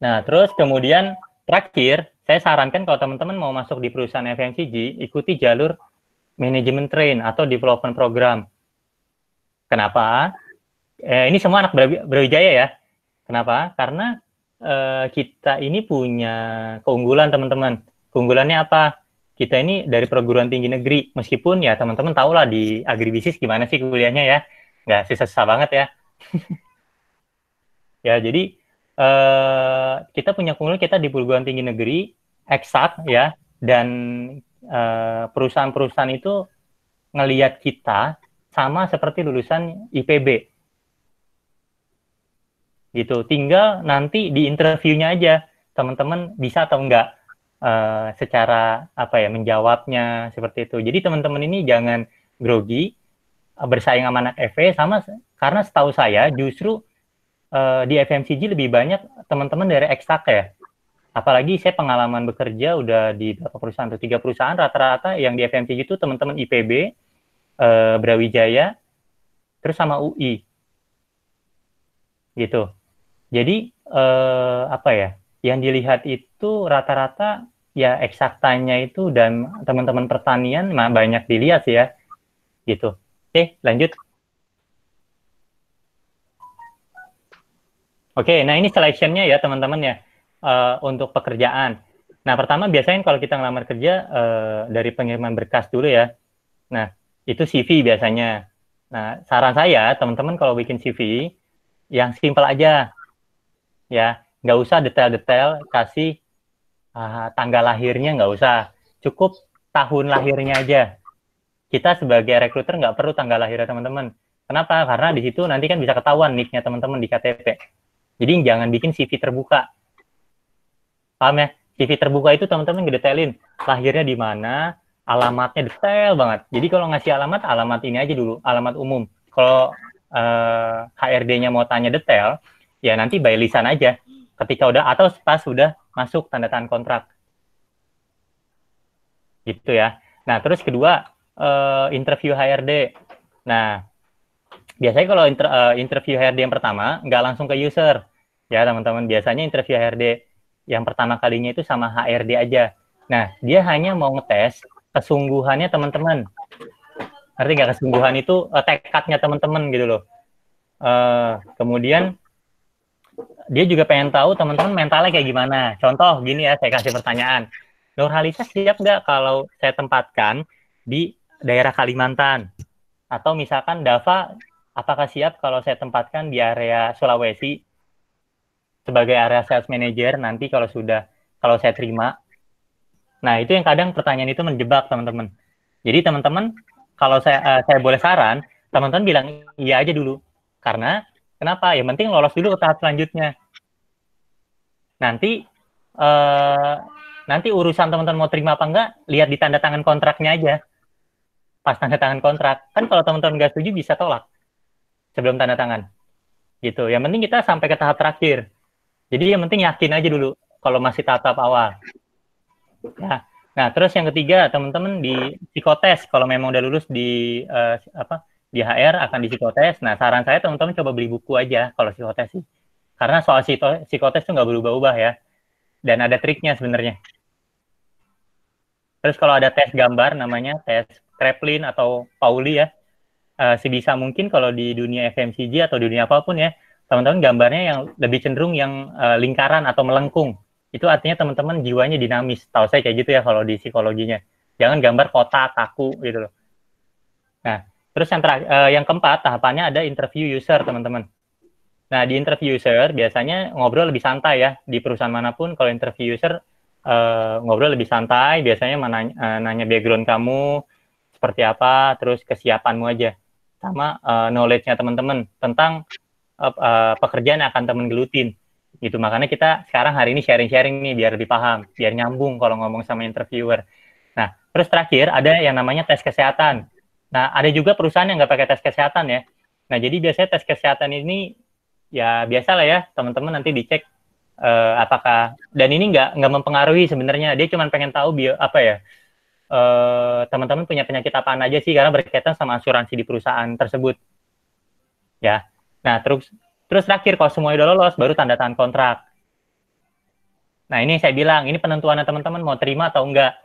Nah terus kemudian terakhir saya sarankan kalau teman-teman mau masuk di perusahaan FMCG, ikuti jalur manajemen train atau development program. Kenapa? Ini semua anak Brawijaya ya. Kenapa? Karena kita ini punya keunggulan teman-teman. Keunggulannya apa? Kita ini dari perguruan tinggi negeri. Meskipun ya teman-teman tahu lah di agribisnis gimana sih kuliahnya ya. Nggak susah-susah banget ya. Ya jadi kita punya keunggulan kita di perguruan tinggi negeri eksak ya. Dan perusahaan-perusahaan itu ngelihat kita sama seperti lulusan IPB. Gitu. Tinggal nanti di interviewnya aja teman-teman bisa atau enggak secara menjawabnya seperti itu. Jadi teman-teman ini jangan grogi bersaing sama anak FE karena setahu saya justru di FMCG lebih banyak teman-teman dari eksak ya. Apalagi saya pengalaman bekerja udah di berapa perusahaan tuh 3 perusahaan rata-rata yang di FMCG itu teman-teman IPB, Brawijaya, terus sama UI. Gitu. Jadi yang dilihat itu rata-rata ya eksaktanya itu dan teman-teman pertanian banyak dilihat ya, gitu. Oke, lanjut. Oke, nah ini selection-nya ya teman-teman ya untuk pekerjaan. Nah pertama biasanya kalau kita ngelamar kerja dari pengiriman berkas dulu ya. Nah itu CV biasanya. Nah saran saya teman-teman kalau bikin CV yang simpel aja. Ya, nggak usah detail-detail, kasih tanggal lahirnya nggak usah, cukup tahun lahirnya aja. Kita sebagai rekruter nggak perlu tanggal lahirnya teman-teman. Kenapa? Karena di situ nanti kan bisa ketahuan nick-nya teman-teman di KTP. Jadi jangan bikin CV terbuka. Paham ya? CV terbuka itu teman-teman ngedetailin lahirnya di mana, alamatnya detail banget. Jadi kalau ngasih alamat ini aja dulu, alamat umum. Kalau HRD-nya mau tanya detail, ya nanti by lisan aja ketika udah atau pas sudah masuk tanda tangan kontrak gitu ya. Nah terus kedua interview HRD. Nah biasanya kalau interview HRD yang pertama nggak langsung ke user ya teman-teman. Biasanya interview HRD yang pertama kalinya itu sama HRD aja. Nah dia hanya mau ngetes kesungguhannya teman-teman. Ngerti nggak? Kesungguhan itu tekadnya teman-teman gitu loh. Kemudian dia juga pengen tahu teman-teman mentalnya kayak gimana. Contoh gini ya, saya kasih pertanyaan. Nurhalisa siap nggak kalau saya tempatkan di daerah Kalimantan? Atau misalkan Dava, apakah siap kalau saya tempatkan di area Sulawesi sebagai area sales manager nanti kalau saya terima? Nah itu yang kadang pertanyaan itu menjebak teman-teman. Jadi teman-teman kalau saya boleh saran, teman-teman bilang iya aja dulu. Karena kenapa? Yang penting lolos dulu ke tahap selanjutnya. Nanti urusan teman-teman mau terima apa enggak, lihat di tanda tangan kontraknya aja. Pas tanda tangan kontrak, kan kalau teman-teman nggak setuju bisa tolak sebelum tanda tangan. Gitu. Yang penting kita sampai ke tahap terakhir. Jadi yang penting yakin aja dulu kalau masih tahap awal. Ya. Nah, terus yang ketiga, teman-teman di psikotes. Kalau memang udah lulus di di HR akan di psikotes. Nah, saran saya teman-teman coba beli buku aja kalau psikotes sih. Karena soal psikotes itu nggak berubah-ubah ya. Dan ada triknya sebenarnya. Terus kalau ada tes gambar namanya tes Kraepelin atau Pauli ya. Sebisa mungkin kalau di dunia FMCG atau dunia apapun ya, teman-teman gambarnya yang lebih cenderung yang lingkaran atau melengkung. Itu artinya teman-teman jiwanya dinamis. Tahu saya kayak gitu ya kalau di psikologinya. Jangan gambar kotak, kaku gitu loh. Nah, terus yang keempat tahapannya ada interview user, teman-teman. Nah, di interview user biasanya ngobrol lebih santai ya. Di perusahaan manapun kalau interview user ngobrol lebih santai, biasanya nanya background kamu seperti apa, terus kesiapanmu aja. Sama knowledge-nya teman-teman tentang pekerjaan yang akan teman gelutin. Gitu, makanya kita sekarang hari ini sharing-sharing nih biar lebih paham, biar nyambung kalau ngomong sama interviewer. Nah, terus terakhir ada yang namanya tes kesehatan. Nah, ada juga perusahaan yang nggak pakai tes kesehatan ya. Nah, jadi biasanya tes kesehatan ini ya biasa lah ya, teman-teman nanti dicek apakah, dan ini nggak mempengaruhi sebenarnya, dia cuma pengen tahu teman-teman punya penyakit apaan aja sih, karena berkaitan sama asuransi di perusahaan tersebut. Ya. Nah, terus terakhir kalau semua udah lolos baru tanda tangan kontrak. Nah, ini saya bilang, ini penentuannya teman-teman mau terima atau enggak.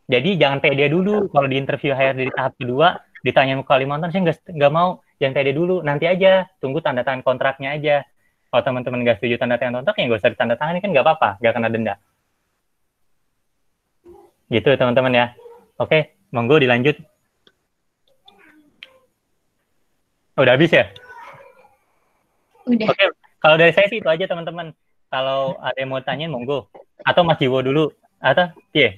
Jadi jangan pede dulu kalau di interview HR di tahap kedua ditanya mau Kalimantan, saya nggak mau, jangan pede dulu, nanti aja tunggu tanda tangan kontraknya aja. Kalau teman-teman nggak setuju tanda tangan kontrak, ya nggak usah ditanda tangan, kan nggak apa-apa, nggak kena denda. Gitu teman-teman ya. Oke, monggo dilanjut. Udah habis ya? Udah. Oke, kalau dari saya sih itu aja teman-teman. Kalau ada yang mau tanya, monggo. Atau Mas Jiwo dulu. Atau, iya.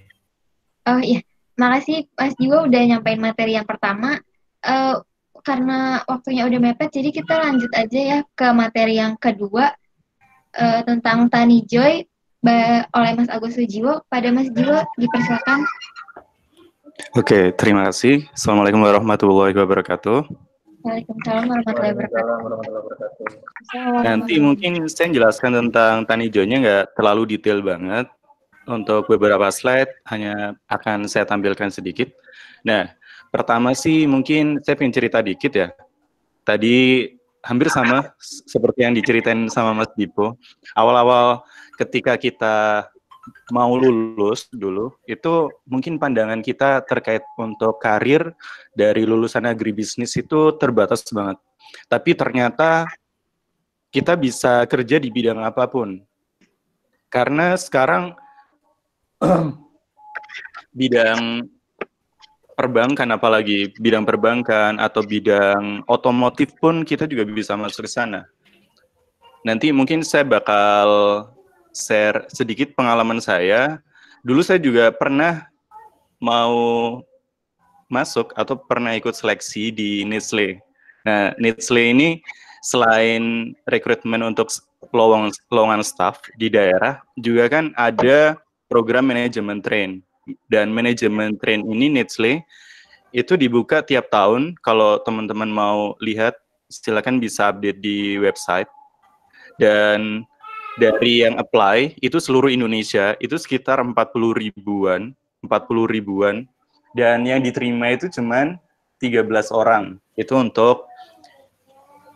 Oh iya, makasih Mas Jiwo udah nyampein materi yang pertama. Karena waktunya udah mepet, jadi kita lanjut aja ya ke materi yang kedua tentang Tani Joy oleh Mas Agus Sujiwo. Pada Mas Jiwo, dipersilakan. Oke, terima kasih. Assalamualaikum warahmatullahi wabarakatuh. Waalaikumsalam warahmatullahi wabarakatuh. Nanti mungkin saya jelaskan tentang Tani Joy-nya nggak terlalu detail banget. Untuk beberapa slide hanya akan saya tampilkan sedikit. Nah, pertama sih mungkin saya pengen cerita dikit ya. Tadi hampir sama seperti yang diceritain sama Mas Dipo. Awal-awal ketika kita mau lulus dulu, itu mungkin pandangan kita terkait untuk karir dari lulusan agribisnis itu terbatas banget. Tapi ternyata kita bisa kerja di bidang apapun. Karena sekarang bidang perbankan, apalagi bidang perbankan atau bidang otomotif pun kita juga bisa masuk ke sana. Nanti mungkin saya bakal share sedikit pengalaman saya. Dulu saya juga pernah mau masuk atau pernah ikut seleksi di Nestle. Nah, Nestle ini selain rekrutmen untuk lowongan staff di daerah, juga kan ada program manajemen train. Dan manajemen train ini Nestle itu dibuka tiap tahun. Kalau teman-teman mau lihat, silakan bisa update di website. Dan dari yang apply itu seluruh Indonesia itu sekitar 40 ribuan. Dan yang diterima itu cuman 13 orang. Itu untuk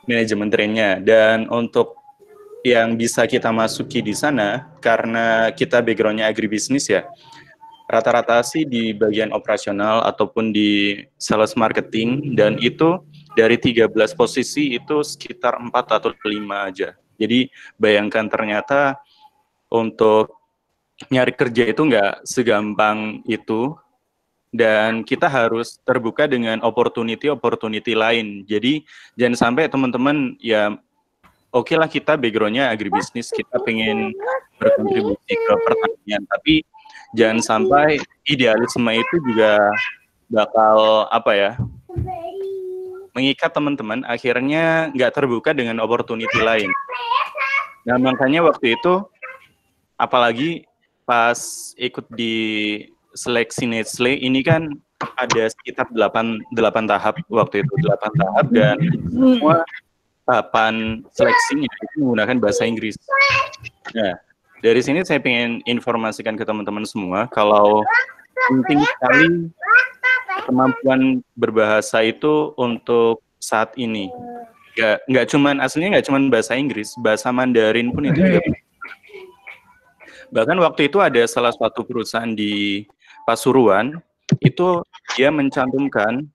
manajemen trainnya. Dan untuk yang bisa kita masuki di sana, karena kita background-nya agribisnis ya, rata-rata sih di bagian operasional ataupun di sales marketing, dan itu dari 13 posisi itu sekitar 4 atau 5 aja. Jadi bayangkan ternyata untuk nyari kerja itu nggak segampang itu, dan kita harus terbuka dengan opportunity lain. Jadi jangan sampai teman-teman ya, oke lah kita background-nya agribisnis, kita pengen berkontribusi ke pertanian, tapi jangan sampai idealisme itu juga bakal mengikat teman-teman, akhirnya nggak terbuka dengan opportunity lain. Nah, makanya waktu itu, apalagi pas ikut di seleksi Nestle, ini kan ada sekitar 8 tahap waktu itu, 8 tahap, dan semua tahapan seleksinya itu menggunakan bahasa Inggris. Nah, dari sini saya ingin informasikan ke teman-teman semua kalau penting sekali kemampuan berbahasa itu untuk saat ini. Aslinya nggak cuman bahasa Inggris, bahasa Mandarin pun itu juga. Bahkan waktu itu ada salah satu perusahaan di Pasuruan, itu dia mencantumkan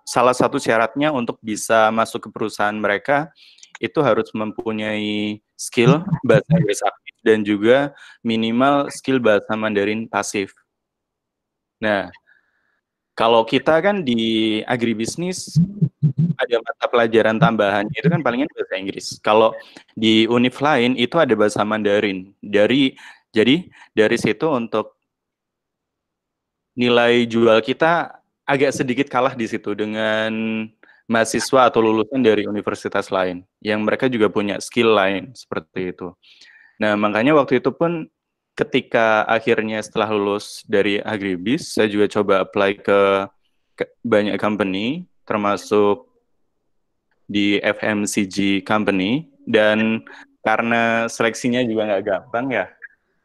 salah satu syaratnya untuk bisa masuk ke perusahaan mereka itu harus mempunyai skill bahasa Inggris aktif dan juga minimal skill bahasa Mandarin pasif. Nah, kalau kita kan di agribisnis ada mata pelajaran tambahan itu kan palingan bahasa Inggris. Kalau di univ lain itu ada bahasa Mandarin. Jadi dari situ untuk nilai jual kita agak sedikit kalah di situ dengan mahasiswa atau lulusan dari universitas lain yang mereka juga punya skill lain seperti itu. Nah, makanya waktu itu pun ketika akhirnya setelah lulus dari Agribis, saya juga coba apply ke banyak company, termasuk di FMCG company, dan karena seleksinya juga nggak gampang ya,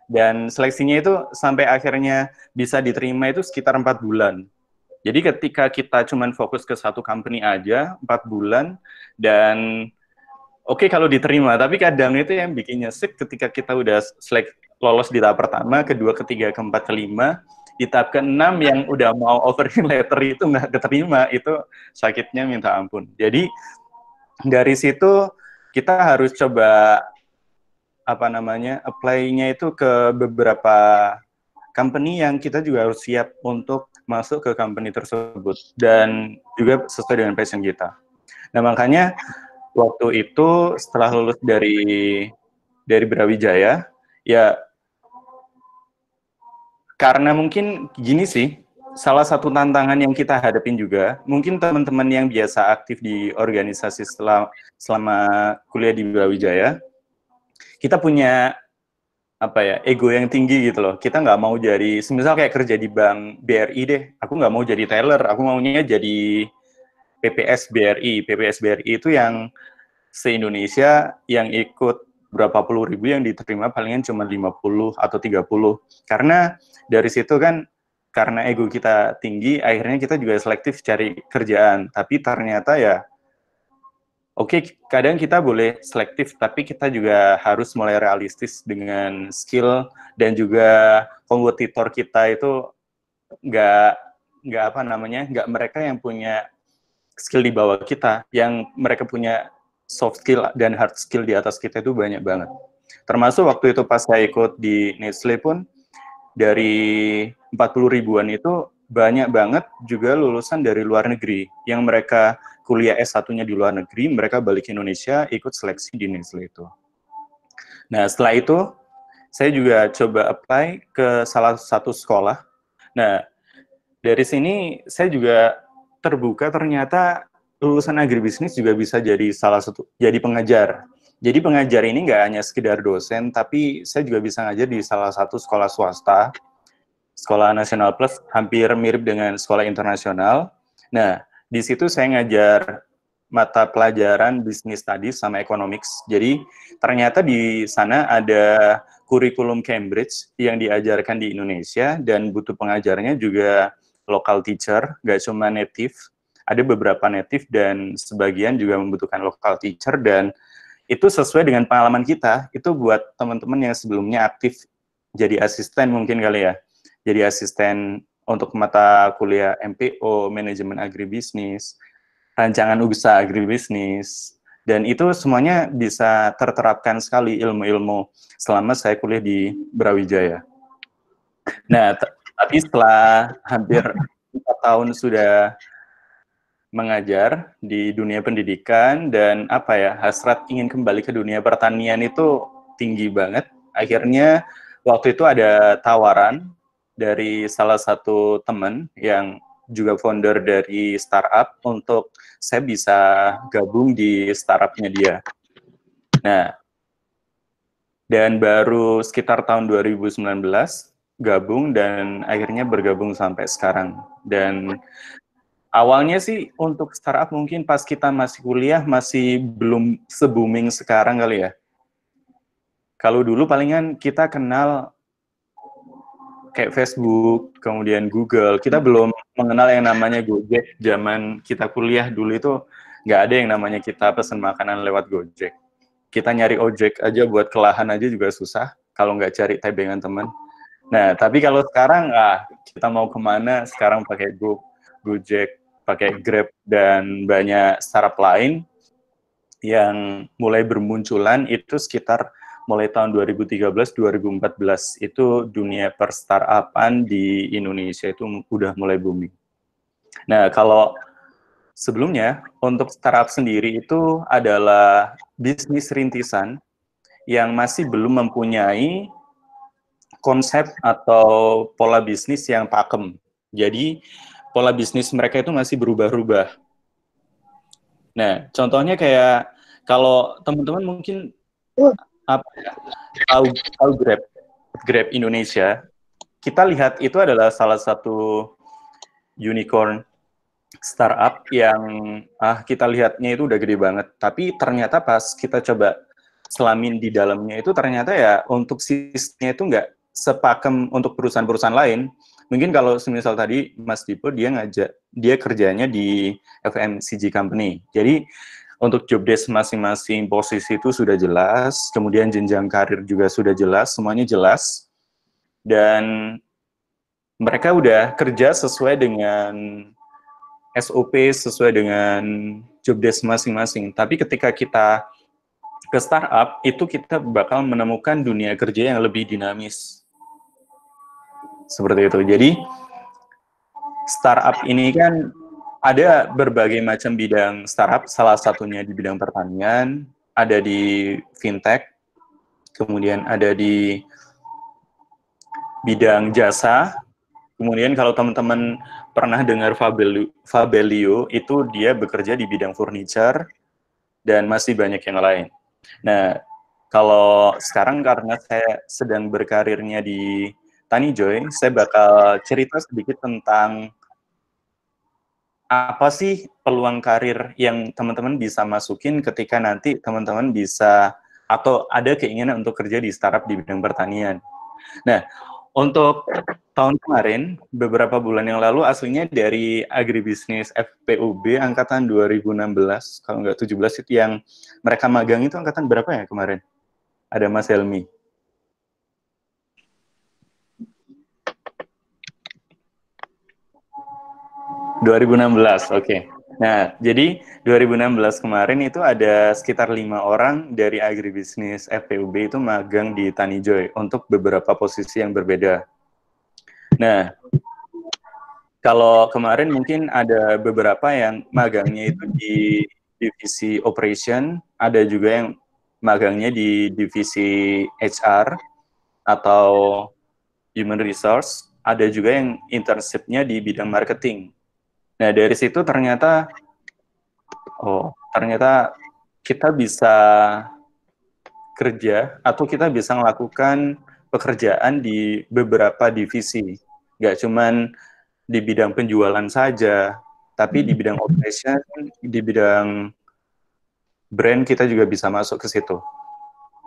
dan seleksinya itu sampai akhirnya bisa diterima itu sekitar 4 bulan. Jadi ketika kita cuma fokus ke satu company aja, 4 bulan, dan oke kalau diterima, tapi kadang itu yang bikin nyesek ketika kita udah lolos di tahap pertama, kedua, ketiga, keempat, kelima, di tahap ke-6 yang udah mau offering letter itu nggak keterima, itu sakitnya minta ampun. Jadi dari situ kita harus coba apply-nya itu ke beberapa company yang kita juga harus siap untuk masuk ke company tersebut dan juga sesuai dengan passion kita. Nah, makanya waktu itu setelah lulus dari Brawijaya, ya karena mungkin gini sih, salah satu tantangan yang kita hadapin juga, mungkin teman-teman yang biasa aktif di organisasi selama kuliah di Brawijaya, kita punya ego yang tinggi gitu loh. Kita nggak mau jadi, semisal kayak kerja di bank BRI deh, aku nggak mau jadi teller, aku maunya jadi PPS BRI. PPS BRI itu yang se-Indonesia yang ikut berapa puluh ribu yang diterima palingan cuma 50 atau 30. Karena dari situ kan, karena ego kita tinggi, akhirnya kita juga selektif cari kerjaan. Tapi ternyata ya, oke, kadang kita boleh selektif, tapi kita juga harus mulai realistis dengan skill dan juga kompetitor kita itu nggak mereka yang punya skill di bawah kita, yang mereka punya soft skill dan hard skill di atas kita itu banyak banget. Termasuk waktu itu pas saya ikut di Nestle pun, dari 40 ribuan itu banyak banget juga lulusan dari luar negeri, yang mereka kuliah S1-nya di luar negeri, mereka balik ke Indonesia, ikut seleksi di Nestle itu. Nah, setelah itu, saya juga coba apply ke salah satu sekolah. Nah, dari sini saya juga terbuka, ternyata lulusan agribisnis juga bisa jadi jadi pengajar. Jadi pengajar ini nggak hanya sekedar dosen, tapi saya juga bisa ngajar di salah satu sekolah swasta, Sekolah Nasional Plus, hampir mirip dengan sekolah internasional. Nah, di situ saya ngajar mata pelajaran Business Studies sama Economics. Jadi ternyata di sana ada kurikulum Cambridge yang diajarkan di Indonesia dan butuh pengajarnya juga local teacher, nggak cuma native. Ada beberapa native dan sebagian juga membutuhkan local teacher, dan itu sesuai dengan pengalaman kita. Itu buat teman-teman yang sebelumnya aktif jadi asisten mungkin kali ya. Jadi asisten untuk mata kuliah MPO, manajemen agribisnis, rancangan usaha agribisnis, dan itu semuanya bisa terterapkan sekali ilmu-ilmu selama saya kuliah di Brawijaya. Nah, tapi setelah hampir 4 tahun sudah mengajar di dunia pendidikan dan hasrat ingin kembali ke dunia pertanian itu tinggi banget. Akhirnya waktu itu ada tawaran dari salah satu teman yang juga founder dari startup untuk saya bisa gabung di startupnya dia. Nah, dan baru sekitar tahun 2019 gabung dan akhirnya bergabung sampai sekarang. Dan awalnya sih untuk startup mungkin pas kita masih kuliah masih belum se-booming sekarang kali ya. Kalau dulu palingan kita kenal kayak Facebook, kemudian Google. Kita belum mengenal yang namanya Gojek. Zaman kita kuliah dulu itu nggak ada yang namanya kita pesan makanan lewat Gojek. Kita nyari ojek aja buat kelahan aja juga susah kalau nggak cari tebengan teman. Nah, tapi kalau sekarang kita mau kemana, sekarang pakai Gojek, pakai Grab, dan banyak startup lain yang mulai bermunculan itu sekitar mulai tahun 2013-2014 itu dunia per-startupan di Indonesia itu udah mulai booming. Nah, kalau sebelumnya untuk startup sendiri itu adalah bisnis rintisan yang masih belum mempunyai konsep atau pola bisnis yang pakem. Jadi, pola bisnis mereka itu masih berubah-ubah. Nah, contohnya kayak kalau teman-teman mungkin tahu Grab Indonesia, kita lihat itu adalah salah satu unicorn startup yang kita lihatnya itu udah gede banget, tapi ternyata pas kita coba selamin di dalamnya itu ternyata ya untuk sistemnya itu nggak sepakem untuk perusahaan-perusahaan lain. Mungkin kalau semisal tadi Mas Dipo dia kerjanya di FMCG company, jadi untuk job desk masing-masing posisi itu sudah jelas, kemudian jenjang karir juga sudah jelas, semuanya jelas, dan mereka udah kerja sesuai dengan SOP, sesuai dengan job desk masing-masing. Tapi ketika kita ke startup, itu kita bakal menemukan dunia kerja yang lebih dinamis. Seperti itu. Jadi, startup ini kan ada berbagai macam bidang startup, salah satunya di bidang pertanian, ada di fintech, kemudian ada di bidang jasa, kemudian kalau teman-teman pernah dengar Fabelio, itu dia bekerja di bidang furniture, dan masih banyak yang lain. Nah, kalau sekarang karena saya sedang berkarirnya di Tanijoy, saya bakal cerita sedikit tentang apa sih peluang karir yang teman-teman bisa masukin ketika nanti teman-teman bisa atau ada keinginan untuk kerja di startup di bidang pertanian. Nah, untuk tahun kemarin, beberapa bulan yang lalu, aslinya dari agribisnis FPUB angkatan 2016, kalau nggak 17 itu yang mereka magang itu angkatan berapa ya kemarin? Ada Mas Helmi. 2016, oke. Nah, jadi 2016 kemarin itu ada sekitar 5 orang dari agribisnis FPUB itu magang di Tanijoy untuk beberapa posisi yang berbeda. Nah, kalau kemarin mungkin ada beberapa yang magangnya itu di divisi operation, ada juga yang magangnya di divisi HR atau human resource, ada juga yang internship-nya di bidang marketing. Nah, dari situ ternyata kita bisa kerja atau kita bisa melakukan pekerjaan di beberapa divisi. Nggak cuman di bidang penjualan saja, tapi di bidang operation, di bidang brand kita juga bisa masuk ke situ.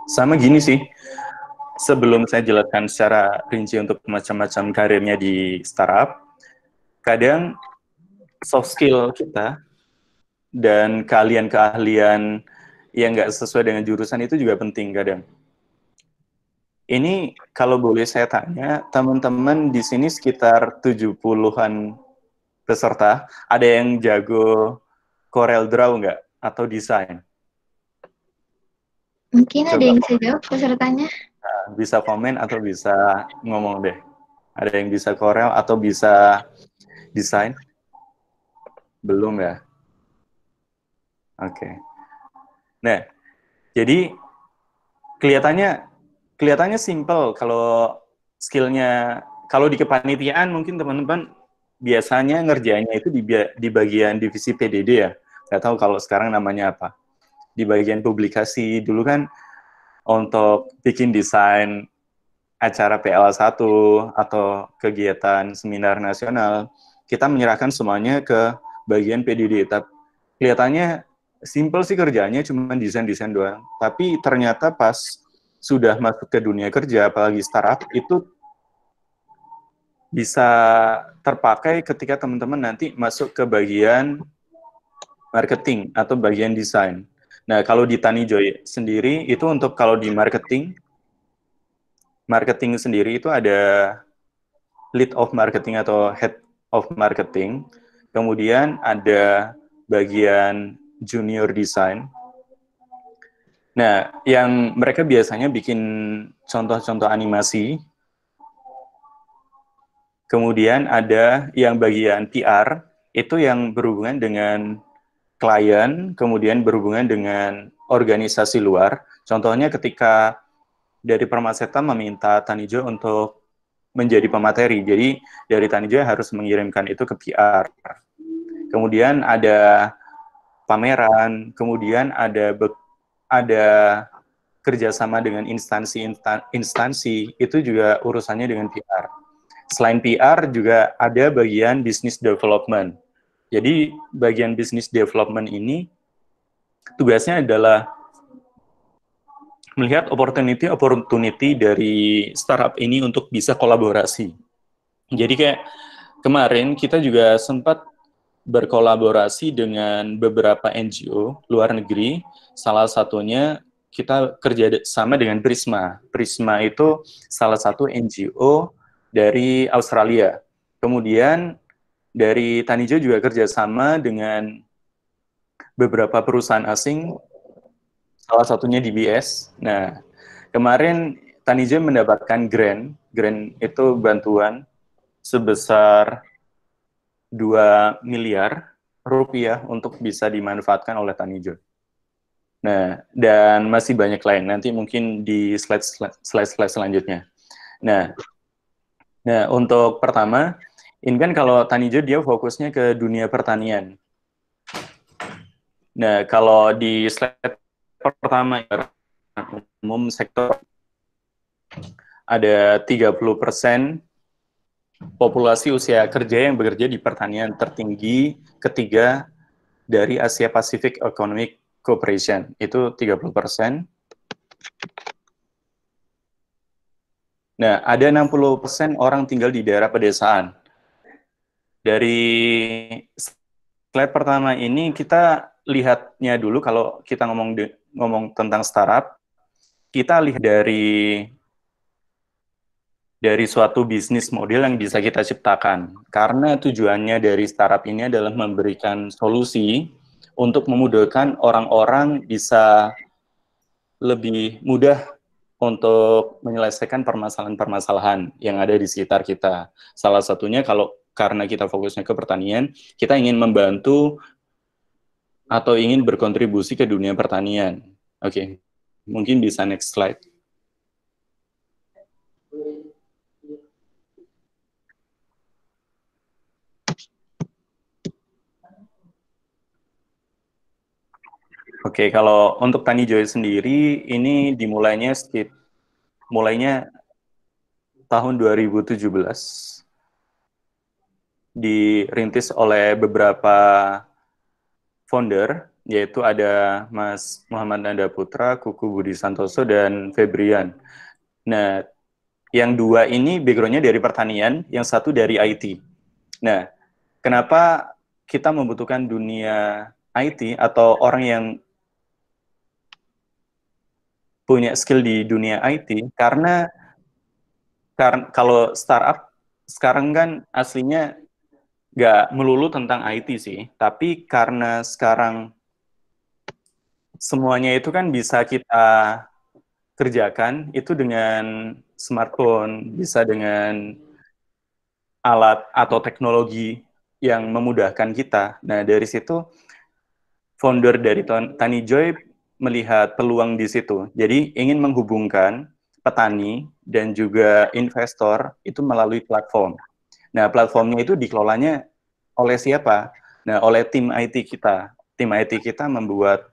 Sama gini sih, sebelum saya jelaskan secara rinci untuk macam-macam karirnya di startup, kadang soft skill kita dan keahlian-keahlian yang nggak sesuai dengan jurusan itu juga penting kadang. Ini kalau boleh saya tanya, teman-teman di sini sekitar 70-an peserta, ada yang jago Corel Draw nggak? Atau desain? Mungkin ada yang bisa jawab pesertanya. Nah, bisa komen atau bisa ngomong deh. Ada yang bisa Corel atau bisa desain? Belum ya? Oke. Nah, jadi kelihatannya simple kalau skillnya. Kalau di kepanitiaan mungkin teman-teman biasanya ngerjainnya itu di bagian divisi PDD ya. Nggak tahu kalau sekarang namanya apa. Di bagian publikasi dulu kan untuk bikin desain acara PL1 atau kegiatan seminar nasional, kita menyerahkan semuanya ke bagian PDD. Tapi kelihatannya simple sih kerjanya, cuma desain-desain doang. Tapi ternyata pas sudah masuk ke dunia kerja, apalagi startup, itu bisa terpakai ketika teman-teman nanti masuk ke bagian marketing atau bagian desain. Nah, kalau di Tanijoy sendiri, itu untuk kalau di marketing sendiri itu ada lead of marketing atau head of marketing, kemudian ada bagian junior design. Nah, yang mereka biasanya bikin contoh-contoh animasi. Kemudian ada yang bagian PR, itu yang berhubungan dengan klien, kemudian berhubungan dengan organisasi luar. Contohnya ketika dari Permaseta meminta Tanijo untuk menjadi pemateri, jadi dari Tanijo harus mengirimkan itu ke PR. Kemudian ada pameran, kemudian ada kerjasama dengan instansi, itu juga urusannya dengan PR. Selain PR juga ada bagian business development. Jadi bagian business development ini tugasnya adalah melihat opportunity dari startup ini untuk bisa kolaborasi. Jadi kayak kemarin kita juga sempat berkolaborasi dengan beberapa NGO luar negeri. Salah satunya kita kerja sama dengan Prisma. Prisma itu salah satu NGO dari Australia. Kemudian dari Tanijo juga kerjasama dengan beberapa perusahaan asing, salah satunya DBS. Nah, kemarin Tanijo mendapatkan grant itu bantuan sebesar 2 miliar rupiah untuk bisa dimanfaatkan oleh Tanijo. Nah, dan masih banyak lain. Nanti mungkin di slide selanjutnya. Nah, untuk pertama, ini kan kalau Tanijo dia fokusnya ke dunia pertanian. Nah, kalau di slide pertama, umum sektor ada 30% populasi usia kerja yang bekerja di pertanian tertinggi ketiga dari Asia Pacific Economic Cooperation. Itu 30%. Nah, ada 60% orang tinggal di daerah pedesaan. Dari slide pertama ini kita lihatnya dulu, kalau kita ngomong tentang startup, kita lihat dari suatu bisnis model yang bisa kita ciptakan. Karena tujuannya dari startup ini adalah memberikan solusi untuk memudahkan orang-orang bisa lebih mudah untuk menyelesaikan permasalahan-permasalahan yang ada di sekitar kita. Salah satunya karena kita fokusnya ke pertanian, kita ingin membantu atau ingin berkontribusi ke dunia pertanian. Oke, mungkin bisa next slide. Oke, kalau untuk Tanijoy sendiri, ini dimulainya tahun 2017. Dirintis oleh beberapa founder, yaitu ada Mas Muhammad Nanda Putra, Kuku Budi Santoso, dan Febrian. Nah, yang dua ini background-nya dari pertanian, yang satu dari IT. Nah, kenapa kita membutuhkan dunia IT atau orang yang punya skill di dunia IT? Karena kalau startup sekarang kan aslinya nggak melulu tentang IT sih, tapi karena sekarang semuanya itu kan bisa kita kerjakan itu dengan smartphone, bisa dengan alat atau teknologi yang memudahkan kita. Nah, dari situ founder dari Tanijoy melihat peluang di situ. Jadi ingin menghubungkan petani dan juga investor itu melalui platform. Nah, platformnya itu dikelolanya oleh siapa? Nah, oleh tim IT kita. Tim IT kita membuat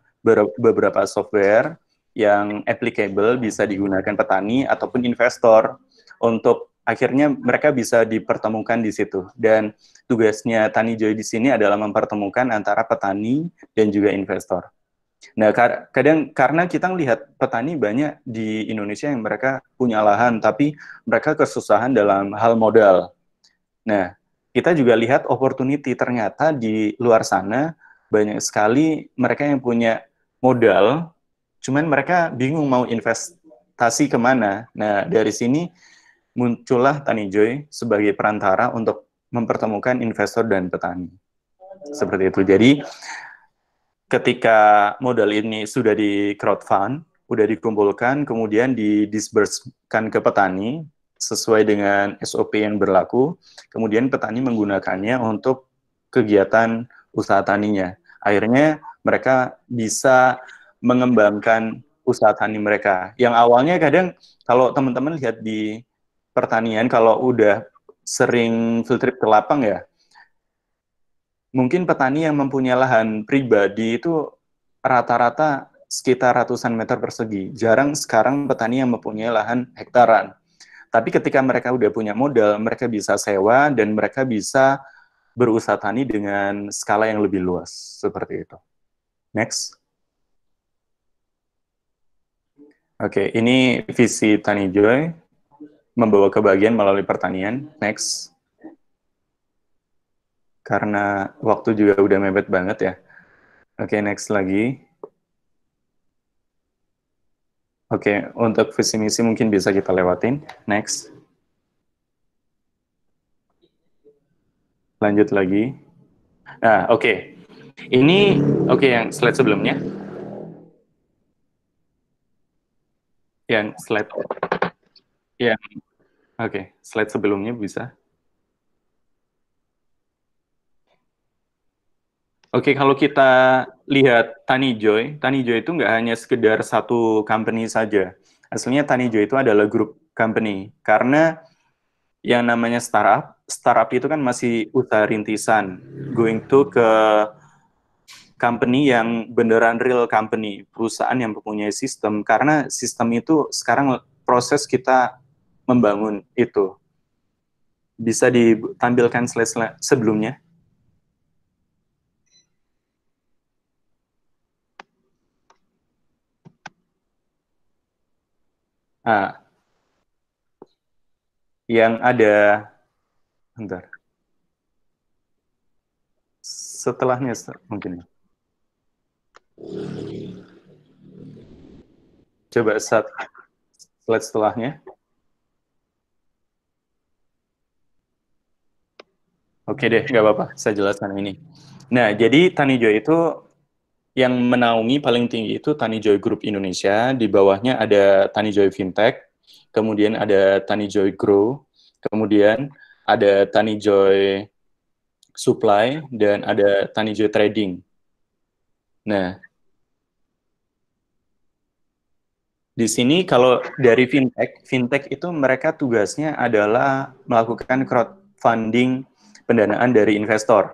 beberapa software yang applicable, bisa digunakan petani ataupun investor untuk akhirnya mereka bisa dipertemukan di situ. Dan tugasnya Tanijoy di sini adalah mempertemukan antara petani dan juga investor. Nah, kadang karena kita melihat petani banyak di Indonesia yang mereka punya lahan, tapi mereka kesusahan dalam hal modal. Nah, kita juga lihat opportunity, ternyata di luar sana banyak sekali mereka yang punya modal, cuman mereka bingung mau investasi kemana. Nah, dari sini muncullah Tanijoy sebagai perantara untuk mempertemukan investor dan petani. Seperti itu. Jadi, ketika modal ini sudah di crowdfund, sudah dikumpulkan, kemudian didisbursekan ke petani sesuai dengan SOP yang berlaku, kemudian petani menggunakannya untuk kegiatan usaha taninya. Akhirnya mereka bisa mengembangkan usaha tani mereka. Yang awalnya kadang kalau teman-teman lihat di pertanian, kalau udah sering field trip ke lapang ya, mungkin petani yang mempunyai lahan pribadi itu rata-rata sekitar ratusan meter persegi. Jarang sekarang petani yang mempunyai lahan hektaran. Tapi ketika mereka udah punya modal, mereka bisa sewa dan mereka bisa berusaha tani dengan skala yang lebih luas. Seperti itu. Next. Oke, ini visi Tanijoy membawa kebahagiaan melalui pertanian. Next. Karena waktu juga udah mepet banget ya. Oke, next lagi. Oke, untuk visi misi mungkin bisa kita lewatin. Next. Lanjut lagi. Nah, oke. Ini, yang slide sebelumnya. Yang slide. Slide sebelumnya bisa. Oke, kalau kita lihat Tanijoy itu nggak hanya sekedar satu company saja. Aslinya Tanijoy itu adalah grup company. Karena yang namanya startup itu kan masih usaha rintisan. Going to ke company yang beneran real company, perusahaan yang mempunyai sistem. Karena sistem itu sekarang proses kita membangun itu. Bisa ditampilkan slide sebelumnya. Nah, yang ada, bentar. Setelahnya mungkin. Coba slide setelahnya. Oke deh, nggak apa-apa, saya jelaskan ini. Nah, jadi Tanijoy itu yang menaungi paling tinggi itu Tanijoy Group Indonesia, di bawahnya ada Tanijoy Fintech, kemudian ada Tanijoy Grow, kemudian ada Tanijoy Supply, dan ada Tanijoy Trading. Nah, di sini kalau dari Fintech itu mereka tugasnya adalah melakukan crowdfunding pendanaan dari investor.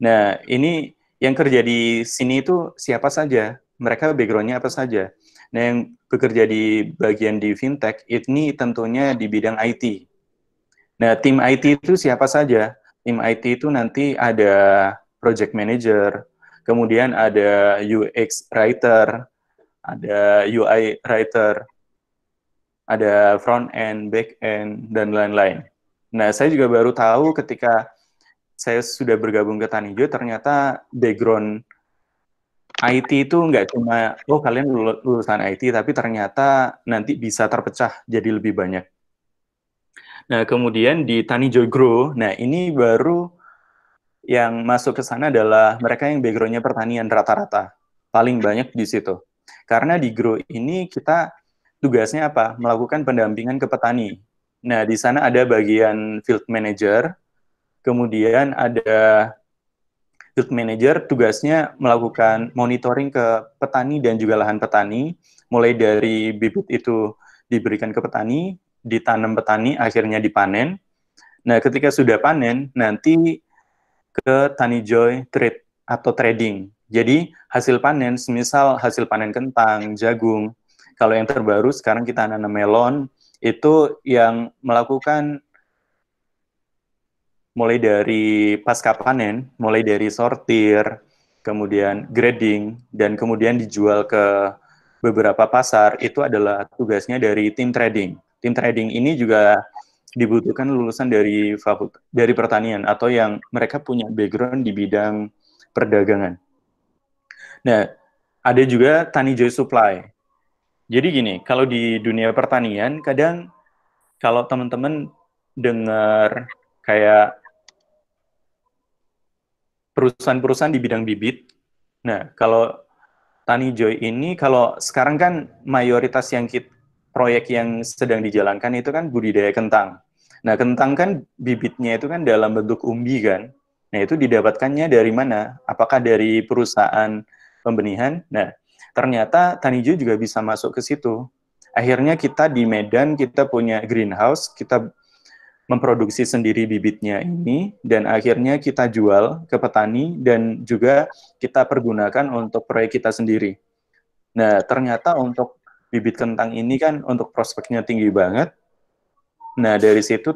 Nah, ini yang kerja di sini itu siapa saja? Mereka background-nya apa saja? Nah, yang bekerja di bagian di Fintech, ini tentunya di bidang IT. Nah, tim IT itu siapa saja? Tim IT itu nanti ada project manager, kemudian ada UX writer, ada UI writer, ada front end, back end, dan lain-lain. Nah, saya juga baru tahu ketika saya sudah bergabung ke Tanijoy, ternyata background IT itu nggak cuma, kalian lulusan IT, tapi ternyata nanti bisa terpecah jadi lebih banyak. Nah, kemudian di Tanijoy Grow, nah ini baru yang masuk ke sana adalah mereka yang background-nya pertanian rata-rata. Paling banyak di situ. Karena di Grow ini kita tugasnya apa? Melakukan pendampingan ke petani. Nah, di sana ada bagian field manager, kemudian ada field manager tugasnya melakukan monitoring ke petani dan juga lahan petani, mulai dari bibit itu diberikan ke petani, ditanam petani, akhirnya dipanen. Nah, ketika sudah panen, nanti ke Tanijoy Trade atau trading. Jadi, hasil panen, semisal hasil panen kentang, jagung, kalau yang terbaru sekarang kita nanam melon, itu yang melakukan mulai dari pasca panen, mulai dari sortir, kemudian grading, dan kemudian dijual ke beberapa pasar, itu adalah tugasnya dari tim trading. Tim trading ini juga dibutuhkan lulusan dari pertanian atau yang mereka punya background di bidang perdagangan. Nah, ada juga Tani Joy Supply. Jadi gini, kalau di dunia pertanian, kadang kalau teman-teman dengar kayak perusahaan-perusahaan di bidang bibit, nah kalau Tani Joy ini, kalau sekarang kan mayoritas proyek yang sedang dijalankan itu kan budidaya kentang. Nah, kentang kan bibitnya itu kan dalam bentuk umbi kan. Nah, itu didapatkannya dari mana? Apakah dari perusahaan pembenihan? Nah, ternyata Tani Joy juga bisa masuk ke situ. Akhirnya kita di Medan, kita punya greenhouse, kita memproduksi sendiri bibitnya ini, dan akhirnya kita jual ke petani, dan juga kita pergunakan untuk proyek kita sendiri. Nah, ternyata untuk bibit kentang ini kan untuk prospeknya tinggi banget. Nah, dari situ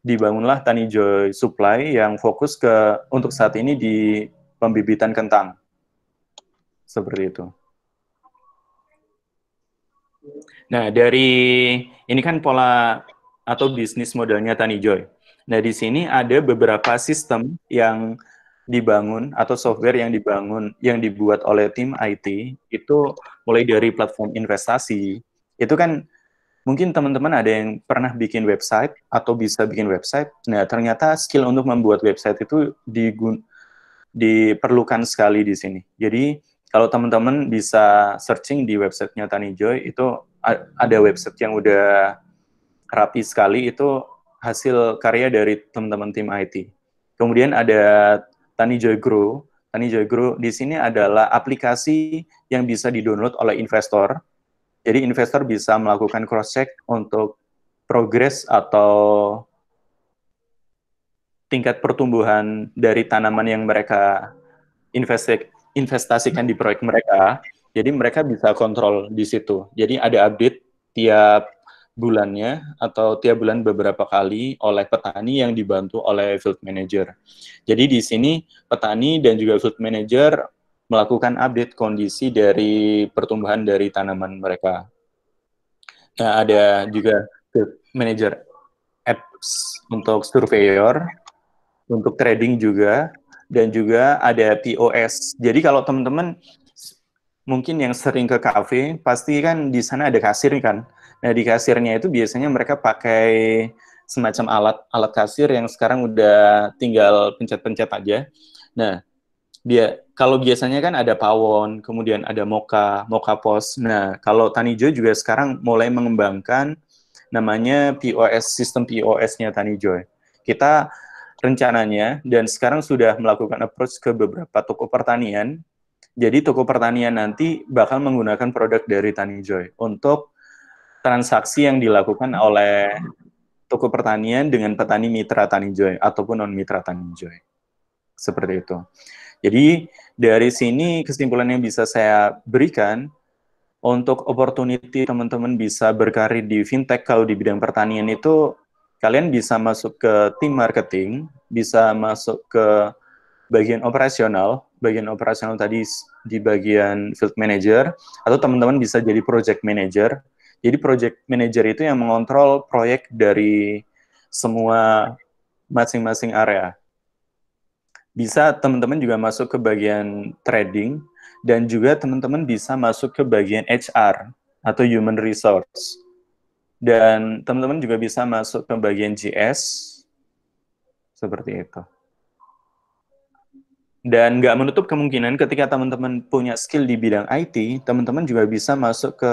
dibangunlah Tani Joy Supply yang fokus untuk saat ini di pembibitan kentang. Seperti itu. Nah, ini kan pola atau bisnis modelnya Tani Joy. Nah, di sini ada beberapa sistem yang dibangun atau software yang dibuat oleh tim IT, itu mulai dari platform investasi. Itu kan mungkin teman-teman ada yang pernah bikin website atau bisa bikin website. Nah, ternyata skill untuk membuat website itu diperlukan sekali di sini. Jadi, kalau teman-teman bisa searching di websitenya Tani Joy, itu ada website yang udah rapi sekali, itu hasil karya dari teman-teman tim IT. Kemudian ada Tani Joy Grow. Tani Joy Grow di sini adalah aplikasi yang bisa di-download oleh investor. Jadi investor bisa melakukan cross-check untuk progres atau tingkat pertumbuhan dari tanaman yang mereka investasikan di proyek mereka. Jadi mereka bisa kontrol di situ. Jadi ada update tiap bulannya atau tiap bulan beberapa kali oleh petani yang dibantu oleh field manager. Jadi di sini petani dan juga field manager melakukan update kondisi dari pertumbuhan dari tanaman mereka. Nah, ada juga field manager apps untuk surveyor, untuk trading juga, dan juga ada POS. Jadi kalau teman-teman mungkin yang sering ke kafe, pasti kan di sana ada kasir kan. Nah, di kasirnya itu biasanya mereka pakai semacam alat kasir yang sekarang udah tinggal pencet-pencet aja. Nah, kalau biasanya kan ada pawon, kemudian ada moka pos. Nah, kalau Tani Joy juga sekarang mulai mengembangkan namanya POS, sistem POS-nya Tani Joy. Kita rencananya dan sekarang sudah melakukan approach ke beberapa toko pertanian. Jadi toko pertanian nanti bakal menggunakan produk dari Tani Joy untuk transaksi yang dilakukan oleh toko pertanian dengan petani mitra Tani Joy ataupun non mitra Tani Joy. Seperti itu. Jadi dari sini kesimpulan yang bisa saya berikan, untuk opportunity teman-teman bisa berkarir di fintech kalau di bidang pertanian itu, kalian bisa masuk ke tim marketing, bisa masuk ke bagian operasional tadi di bagian field manager, atau teman-teman bisa jadi project manager. Jadi project manager itu yang mengontrol proyek dari semua masing-masing area. Bisa teman-teman juga masuk ke bagian trading, dan juga teman-teman bisa masuk ke bagian HR atau human resource. Dan teman-teman juga bisa masuk ke bagian GS, seperti itu. Dan nggak menutup kemungkinan ketika teman-teman punya skill di bidang IT, teman-teman juga bisa masuk ke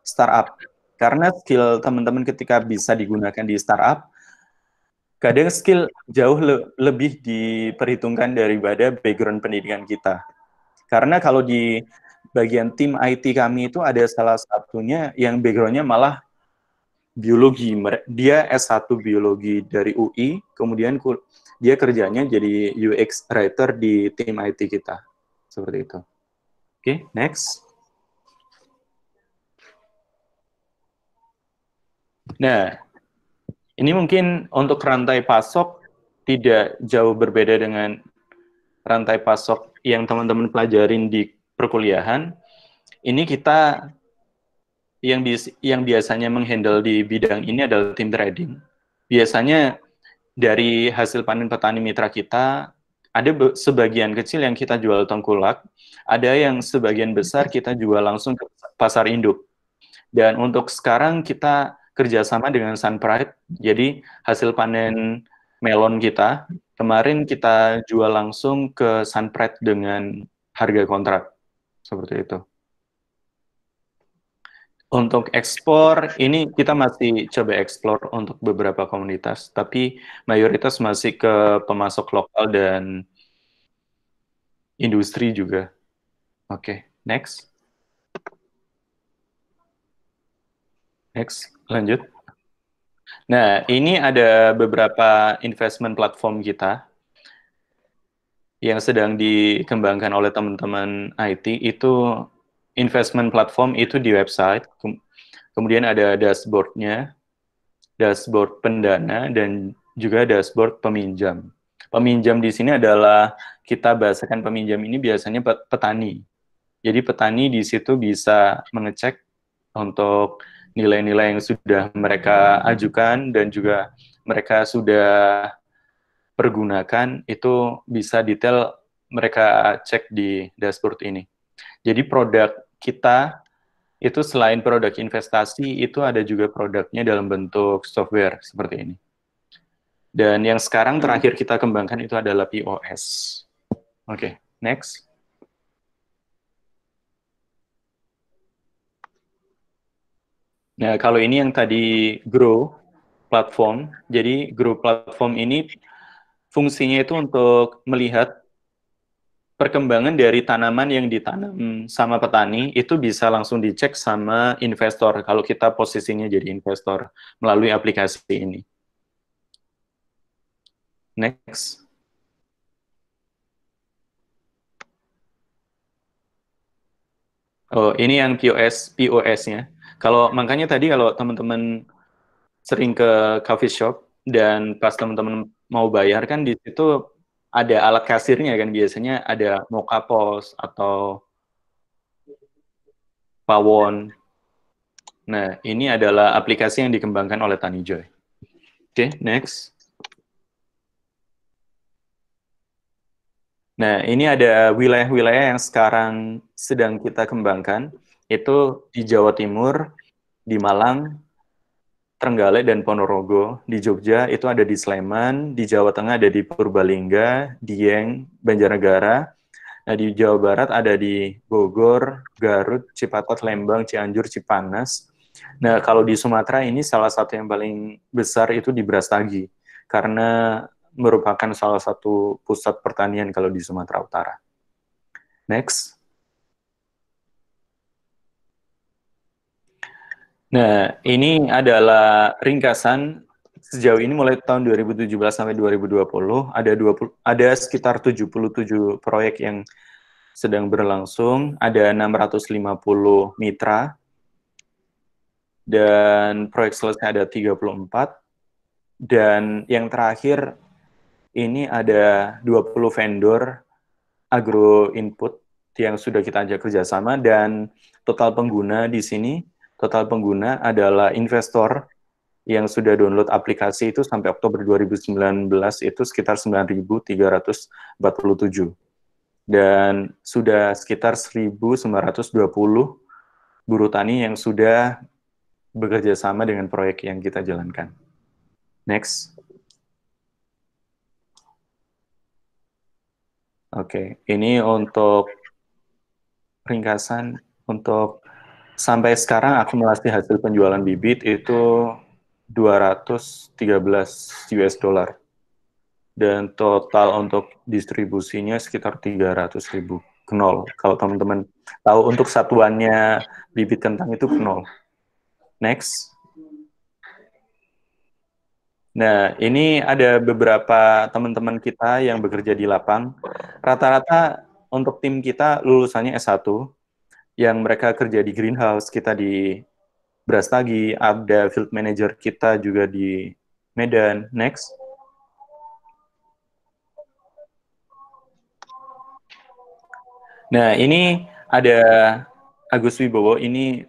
startup. Karena skill teman-teman ketika bisa digunakan di startup, kadang skill jauh lebih diperhitungkan daripada background pendidikan kita. Karena kalau di bagian tim IT kami itu ada salah satunya yang background-nya malah biologi. Dia S1 biologi dari UI, kemudian dia kerjanya jadi UX writer di tim IT kita. Seperti itu. Oke, next. Nah, ini mungkin untuk rantai pasok tidak jauh berbeda dengan rantai pasok yang teman-teman pelajarin di perkuliahan, ini kita yang biasanya menghandle di bidang ini adalah tim trading. Biasanya dari hasil panen petani mitra kita, ada sebagian kecil yang kita jual tengkulak, ada yang sebagian besar kita jual langsung ke pasar induk. Dan untuk sekarang kita kerjasama dengan Sunpride, jadi hasil panen melon kita, kemarin kita jual langsung ke Sunpride dengan harga kontrak, seperti itu. Untuk ekspor, ini kita masih coba eksplor untuk beberapa komunitas, tapi mayoritas masih ke pemasok lokal dan industri juga. Oke, next. Next, lanjut. Nah, ini ada beberapa investment platform kita yang sedang dikembangkan oleh teman-teman IT. Itu investment platform itu di website, kemudian ada dashboard-nya, dashboard pendana, dan juga dashboard peminjam. Peminjam di sini adalah, kita bahasakan peminjam ini biasanya petani. Jadi petani di situ bisa mengecek untuk nilai-nilai yang sudah mereka ajukan dan juga mereka sudah pergunakan, itu bisa detail mereka cek di dashboard ini. Jadi produk kita itu selain produk investasi, itu ada juga produknya dalam bentuk software seperti ini. Dan yang sekarang terakhir kita kembangkan itu adalah POS. Oke, next. Nah, kalau ini yang tadi Grow platform, jadi Grow platform ini fungsinya itu untuk melihat perkembangan dari tanaman yang ditanam sama petani, itu bisa langsung dicek sama investor, kalau kita posisinya jadi investor melalui aplikasi ini. Next. Oh, ini yang POS-nya. Kalau makanya tadi kalau teman-teman sering ke coffee shop dan pas teman-teman mau bayar kan di situ ada alat kasirnya kan, biasanya ada Moka POS atau Pawon. Nah, ini adalah aplikasi yang dikembangkan oleh Tanijoy. Oke, next. Nah, ini ada wilayah-wilayah yang sekarang sedang kita kembangkan, itu di Jawa Timur, di Malang, Trenggalek, dan Ponorogo. Di Jogja itu ada di Sleman, di Jawa Tengah ada di Purbalingga, Dieng, Banjarnegara. Nah, di Jawa Barat ada di Bogor, Garut, Cipatat, Lembang, Cianjur, Cipanas. Nah, kalau di Sumatera ini salah satu yang paling besar itu di Brastagi, karena merupakan salah satu pusat pertanian kalau di Sumatera Utara. Next. Nah, ini adalah ringkasan sejauh ini mulai tahun 2017 sampai 2020, ada sekitar 77 proyek yang sedang berlangsung, ada 650 mitra, dan proyek selesai ada 34, dan yang terakhir ini ada 20 vendor agro input yang sudah kita ajak kerjasama, dan total pengguna di sini, total pengguna adalah investor yang sudah download aplikasi itu sampai Oktober 2019 itu sekitar 9.347. Dan sudah sekitar 1.920 buruh tani yang sudah bekerja sama dengan proyek yang kita jalankan. Next. Oke, ini untuk ringkasan untuk sampai sekarang akumulasi hasil penjualan bibit itu 213 US dollar. Dan total untuk distribusinya sekitar 300.000 ke nol. Kalau teman-teman tahu untuk satuannya bibit kentang itu ke nol. Next. Nah, ini ada beberapa teman-teman kita yang bekerja di lapang. Rata-rata untuk tim kita lulusannya S1, yang mereka kerja di greenhouse, kita di Brastagi, ada field manager kita juga di Medan. Next. Nah, ini ada Agus Wibowo, ini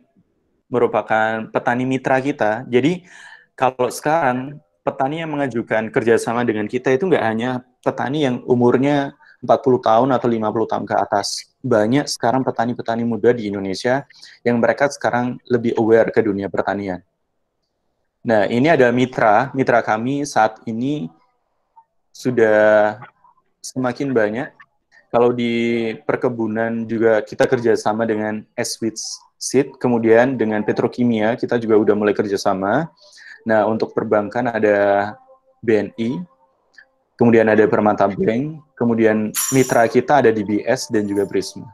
merupakan petani mitra kita. Jadi, kalau sekarang petani yang mengajukan kerjasama dengan kita itu nggak hanya petani yang umurnya 40 tahun atau 50 tahun ke atas. Banyak sekarang petani-petani muda di Indonesia yang mereka sekarang lebih aware ke dunia pertanian. Nah, ini ada mitra kami saat ini sudah semakin banyak. Kalau di perkebunan juga kita kerjasama dengan Switch Seed, kemudian dengan petrokimia kita juga udah mulai kerjasama. Nah, untuk perbankan ada BNI, kemudian ada Permata Bank, kemudian mitra kita ada DBS dan juga Prisma.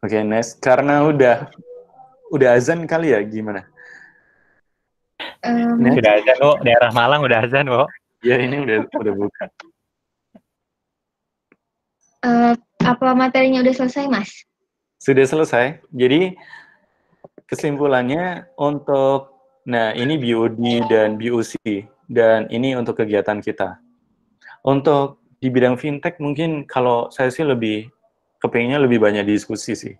Oke, next. Karena udah azan kali ya, gimana? Sudah azan, kok. Daerah Malang udah azan, kok. Ya, ini udah buka. Apa materinya udah selesai, Mas? Sudah selesai. Jadi kesimpulannya untuk, nah ini BOD dan BOC, dan ini untuk kegiatan kita. Untuk di bidang fintech mungkin kalau saya sih lebih kepengennya lebih banyak diskusi sih.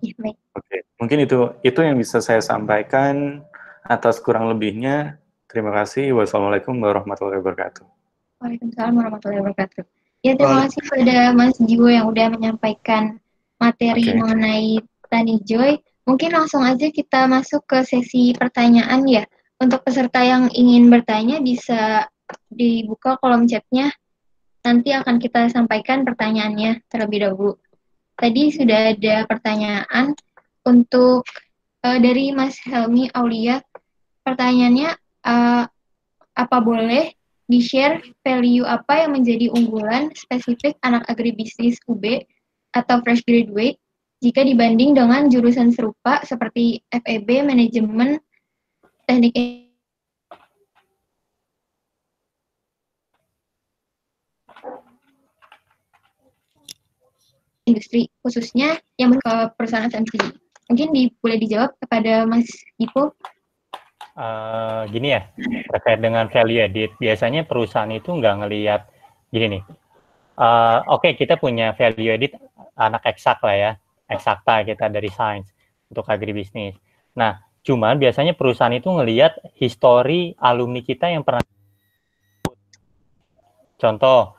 Ya, baik. Oke, mungkin itu yang bisa saya sampaikan. Atas kurang lebihnya, terima kasih. Wassalamualaikum warahmatullahi wabarakatuh. Waalaikumsalam warahmatullahi wabarakatuh. Ya, terima kasih pada Mas Jiwo yang udah menyampaikan materi mengenai Tani Joy. Mungkin langsung aja kita masuk ke sesi pertanyaan ya. Untuk peserta yang ingin bertanya bisa dibuka kolom chatnya. Nanti akan kita sampaikan pertanyaannya terlebih dahulu. Tadi sudah ada pertanyaan untuk dari Mas Helmi Aulia. Pertanyaannya, apa boleh di-share value apa yang menjadi unggulan spesifik anak agribisnis UB atau fresh graduate jika dibanding dengan jurusan serupa seperti FEB, manajemen, teknik industri, khususnya yang ke perusahaan FMCG. Mungkin boleh dijawab kepada Mas Ipo. Gini ya, terkait dengan value added, biasanya perusahaan itu nggak ngelihat gini nih. Oke, kita punya value added anak eksak lah ya, eksakta kita dari sains untuk agribisnis. Nah, cuman biasanya perusahaan itu ngelihat histori alumni kita yang pernah. Contoh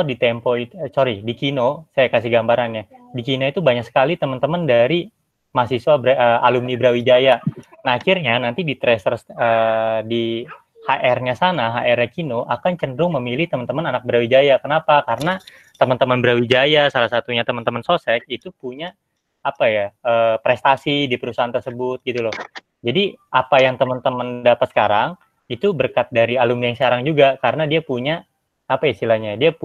di Tempo itu, di Kino, saya kasih gambarannya. Di Kino itu banyak sekali teman-teman dari mahasiswa alumni Brawijaya. Nah, akhirnya nanti di tracer di HR-nya sana, HR-nya Kino akan cenderung memilih teman-teman anak Brawijaya. Kenapa? Karena teman-teman Brawijaya, salah satunya teman-teman Sosek itu punya prestasi di perusahaan tersebut gitu loh. Jadi apa yang teman-teman dapat sekarang itu berkat dari alumni yang sekarang juga, karena dia punya dia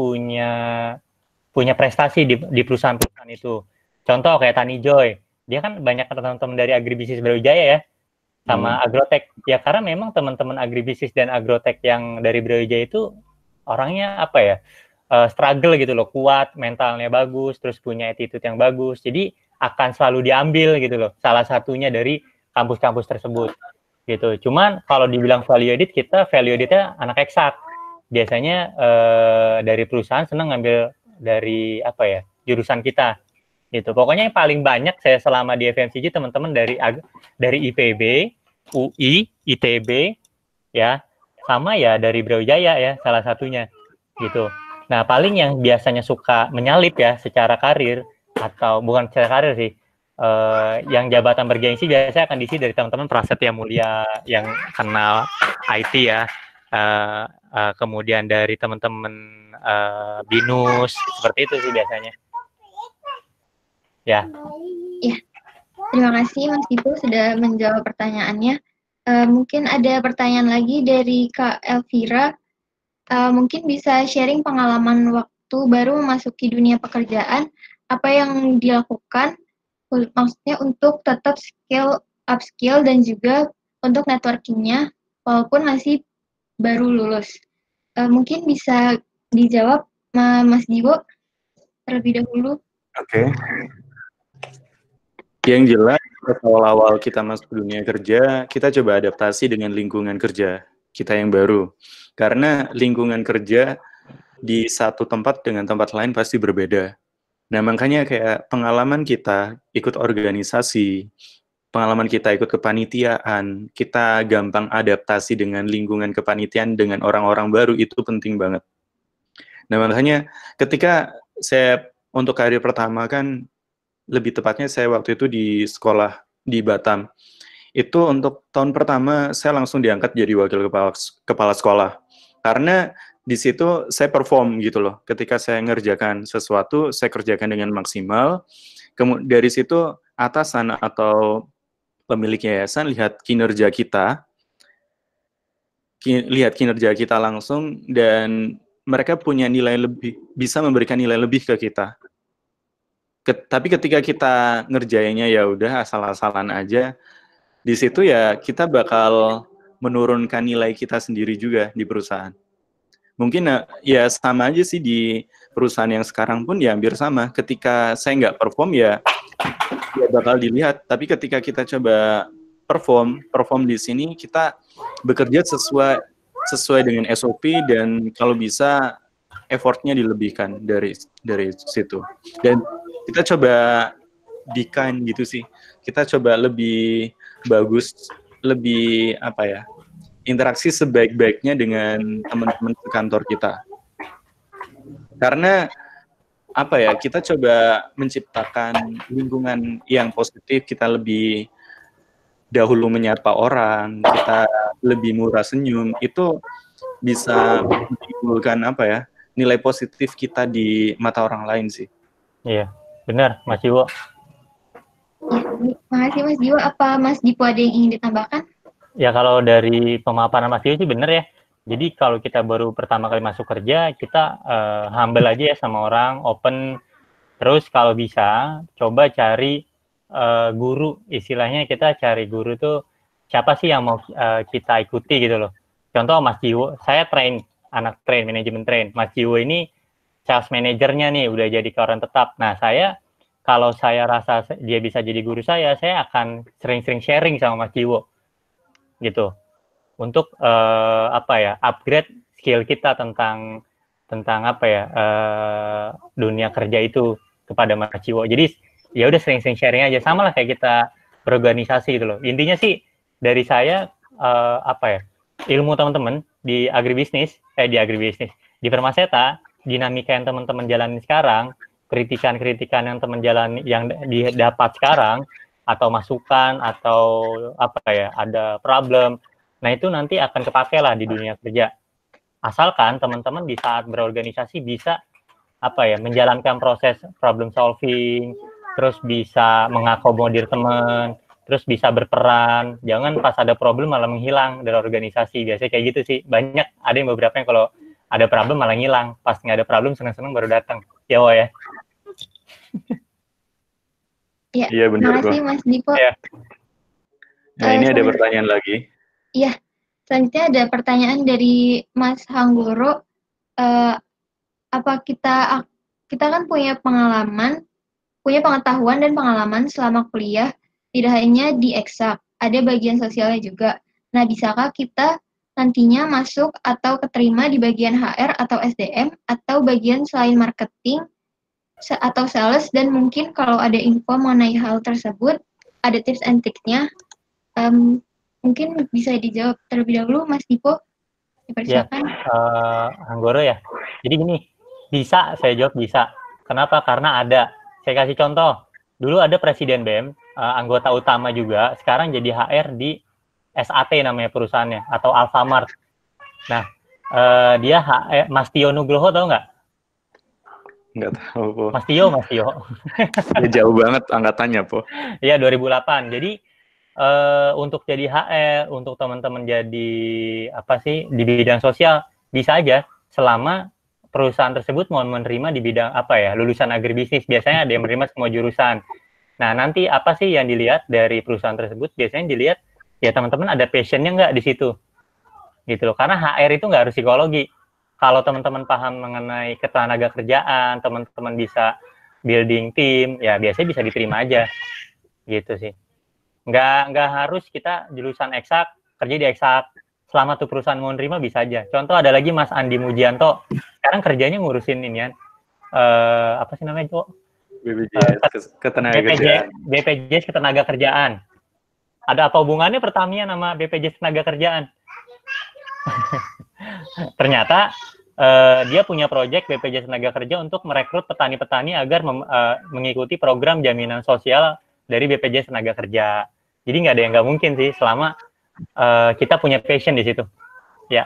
punya prestasi di perusahaan-perusahaan itu. Contoh kayak Tani Joy, dia kan banyak teman-teman dari agribisnis Brawijaya ya, sama Agrotech. Ya karena memang teman-teman agribisnis dan Agrotech yang dari Brawijaya itu orangnya struggle gitu loh, kuat, mentalnya bagus, terus punya attitude yang bagus. Jadi akan selalu diambil gitu loh, salah satunya dari kampus-kampus tersebut gitu. Cuman kalau dibilang value added, kita value added-nya anak eksak. Biasanya dari perusahaan senang ngambil dari jurusan kita gitu. Pokoknya yang paling banyak saya selama di FMCG teman-teman dari IPB, UI, ITB ya, sama ya dari Brawijaya ya salah satunya gitu. Nah, paling yang biasanya suka menyalip ya secara karir, atau bukan secara karir sih, yang jabatan bergengsi biasanya akan diisi dari teman-teman Prasetya Mulia yang kenal IT ya. Kemudian dari teman-teman BINUS, seperti itu sih biasanya. Ya. Terima kasih Mas Ibu sudah menjawab pertanyaannya. Mungkin ada pertanyaan lagi dari Kak Elvira. Mungkin bisa sharing pengalaman waktu baru memasuki dunia pekerjaan, apa yang dilakukan, maksudnya untuk tetap upskill dan juga untuk networking-nya, walaupun masih baru lulus. Mungkin bisa dijawab Mas Jiwo terlebih dahulu. Oke. Yang jelas, awal-awal kita masuk dunia kerja, kita coba adaptasi dengan lingkungan kerja. kita yang baru. Karena lingkungan kerja di satu tempat dengan tempat lain pasti berbeda. Nah, makanya kayak pengalaman kita ikut organisasi, pengalaman kita ikut kepanitiaan, kita gampang adaptasi dengan lingkungan kepanitiaan dengan orang-orang baru, itu penting banget. Nah, makanya ketika saya untuk karir pertama kan, lebih tepatnya saya waktu itu di sekolah di Batam. Itu untuk tahun pertama saya langsung diangkat jadi wakil kepala sekolah. Karena di situ saya perform gitu loh. Ketika saya ngerjakan sesuatu, saya kerjakan dengan maksimal. Kemudian dari situ atasan atau pemilik yayasan lihat kinerja kita, langsung, dan mereka punya nilai lebih, bisa memberikan nilai lebih ke kita. Tapi ketika kita ngerjainnya ya udah asal-asalan aja, di situ ya kita bakal menurunkan nilai kita sendiri juga di perusahaan. Mungkin ya sama aja sih di perusahaan yang sekarang pun ya hampir sama. Ketika saya nggak perform ya bakal dilihat. Tapi ketika kita coba perform di sini, kita bekerja sesuai dengan SOP, dan kalau bisa effortnya dilebihkan dari situ. Dan kita coba dekan gitu sih. Kita coba lebih bagus, lebih apa ya, interaksi sebaik-baiknya dengan teman-teman di kantor kita. Karena apa ya, kita coba menciptakan lingkungan yang positif, kita lebih dahulu menyapa orang, kita lebih murah senyum, itu bisa menimbulkan apa ya, nilai positif kita di mata orang lain sih. Iya, benar Mas Jiwo. Ya, makasih Mas Jiwo. Apa Mas Dipo ada yang ingin ditambahkan? Ya, kalau dari pemaparan Mas Jiwo sih benar ya. Jadi kalau kita baru pertama kali masuk kerja, kita humble aja ya sama orang, open. Terus kalau bisa, coba cari guru. Istilahnya kita cari guru tuh siapa sih yang mau kita ikuti gitu loh. Contoh Mas Jiwo, saya anak manajemen train. Mas Jiwo ini sales manajernya nih, udah jadi karyawan tetap. Nah, kalau saya rasa dia bisa jadi guru saya akan sering-sering sharing sama Mas Jiwo gitu, untuk upgrade skill kita tentang dunia kerja itu kepada Mas Jiwo. Jadi ya udah sering-sering sharing aja, sama lah kayak kita berorganisasi gitu loh. Intinya sih dari saya ilmu teman-teman di agribisnis, di Permaseta, dinamika yang teman-teman jalanin sekarang, kritikan-kritikan yang teman jalan yang didapat sekarang, atau masukan, atau ada problem, nah itu nanti akan kepake lah di dunia kerja. Asalkan teman-teman di saat berorganisasi bisa menjalankan proses problem solving, terus bisa mengakomodir teman, terus bisa berperan. Jangan pas ada problem malah menghilang dari organisasi. Biasanya kayak gitu sih. Banyak, ada yang beberapa yang kalau ada problem malah ngilang, pas nggak ada problem seneng-seneng baru datang. Ya Wo ya. Iya benar. Terima kasih Mas Dipo. Ya. Nah, ini ada pertanyaan lagi. Iya, selanjutnya ada pertanyaan dari Mas Hanggoro. Apa kita kan punya pengetahuan dan pengalaman selama kuliah, tidak hanya di eksak, ada bagian sosialnya juga. Nah, bisakah kita nantinya masuk atau keterima di bagian HR atau SDM atau bagian selain marketing atau sales, dan mungkin kalau ada info mengenai hal tersebut, ada tips and triknya, mungkin bisa dijawab terlebih dahulu Mas Dipo. Dipersilakan. Hanggoro ya. Jadi gini, bisa, saya jawab bisa. Kenapa? Karena ada. Saya kasih contoh. Dulu ada Presiden BEM, anggota utama juga, sekarang jadi HR di SAT namanya perusahaannya, atau Alfamart. Nah, dia HR, Mas Tio Nugroho, tahu nggak? Nggak tahu, Po. Mas Tio. Ya, jauh banget angkatannya, Po. Iya, 2008. Jadi, untuk jadi HR, untuk teman-teman jadi di bidang sosial, bisa aja selama perusahaan tersebut mau menerima di bidang lulusan agribisnis. Biasanya ada yang menerima semua jurusan. Nah, nanti apa sih yang dilihat dari perusahaan tersebut? Biasanya dilihat ya teman-teman ada passionnya nggak di situ, gitu loh. Karena HR itu nggak harus psikologi. Kalau teman-teman paham mengenai ketenaga kerjaan, teman-teman bisa building tim, ya biasanya bisa diterima aja, gitu sih. Nggak harus kita jurusan eksak, kerja di eksak, selama tuh perusahaan mau nerima bisa aja. Contoh ada lagi Mas Andi Mujianto, sekarang kerjanya ngurusin inian, apa sih namanya itu? BPJS Ketenagakerjaan. BPJS Ketenagakerjaan. Ada apa hubungannya pertanian sama BPJS Ketenagakerjaan? Ternyata dia punya proyek BPJS Tenaga untuk merekrut petani-petani agar mengikuti program jaminan sosial dari BPJS Tenaga Kerja. Jadi nggak ada yang nggak mungkin sih selama kita punya passion di situ. Ya.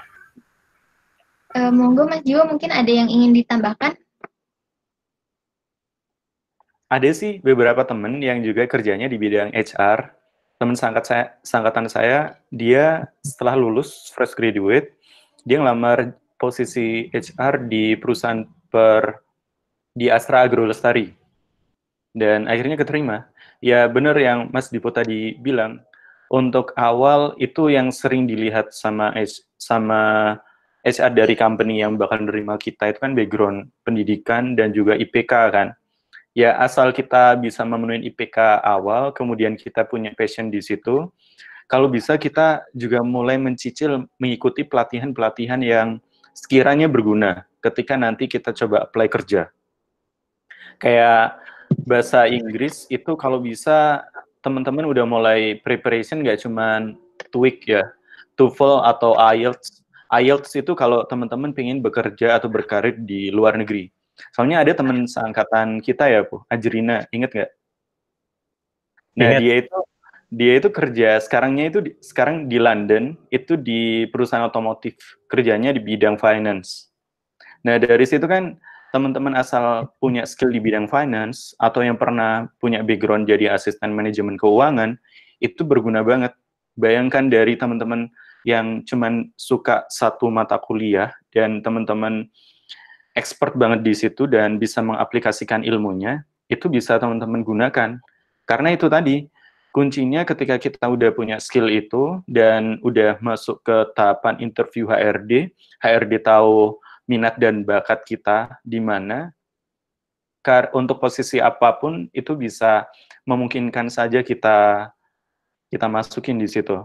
Monggo Mas Jiwo, mungkin ada yang ingin ditambahkan? Ada sih beberapa teman yang juga kerjanya di bidang HR. Teman sangkatan saya, dia setelah lulus fresh graduate, dia ngelamar posisi HR di perusahaan di Astra Agro Lestari. Dan akhirnya keterima. Ya benar yang Mas Dipo tadi bilang, untuk awal itu yang sering dilihat sama HR dari company yang bakal menerima kita itu kan background pendidikan dan juga IPK kan. Ya asal kita bisa memenuhi IPK awal, kemudian kita punya passion di situ, kalau bisa kita juga mulai mencicil mengikuti pelatihan-pelatihan yang sekiranya berguna ketika nanti kita coba apply kerja. Kayak bahasa Inggris itu kalau bisa teman-teman udah mulai preparation nggak cuman TOEIC ya, TOEFL atau IELTS. IELTS itu kalau teman-teman pengen bekerja atau berkarir di luar negeri. Soalnya ada teman seangkatan kita ya, Bu, Ajrina, inget nggak? Nah, Ingat. dia itu kerja sekarang di London, itu di perusahaan otomotif, kerjanya di bidang finance. Nah, dari situ kan teman-teman asal punya skill di bidang finance atau yang pernah punya background jadi asisten manajemen keuangan, itu berguna banget. Bayangkan dari teman-teman yang cuman suka satu mata kuliah dan teman-teman expert banget di situ dan bisa mengaplikasikan ilmunya, itu bisa teman-teman gunakan. Karena itu tadi, kuncinya ketika kita udah punya skill itu dan udah masuk ke tahapan interview HRD tahu minat dan bakat kita di mana, untuk posisi apapun itu bisa memungkinkan saja kita masukin di situ.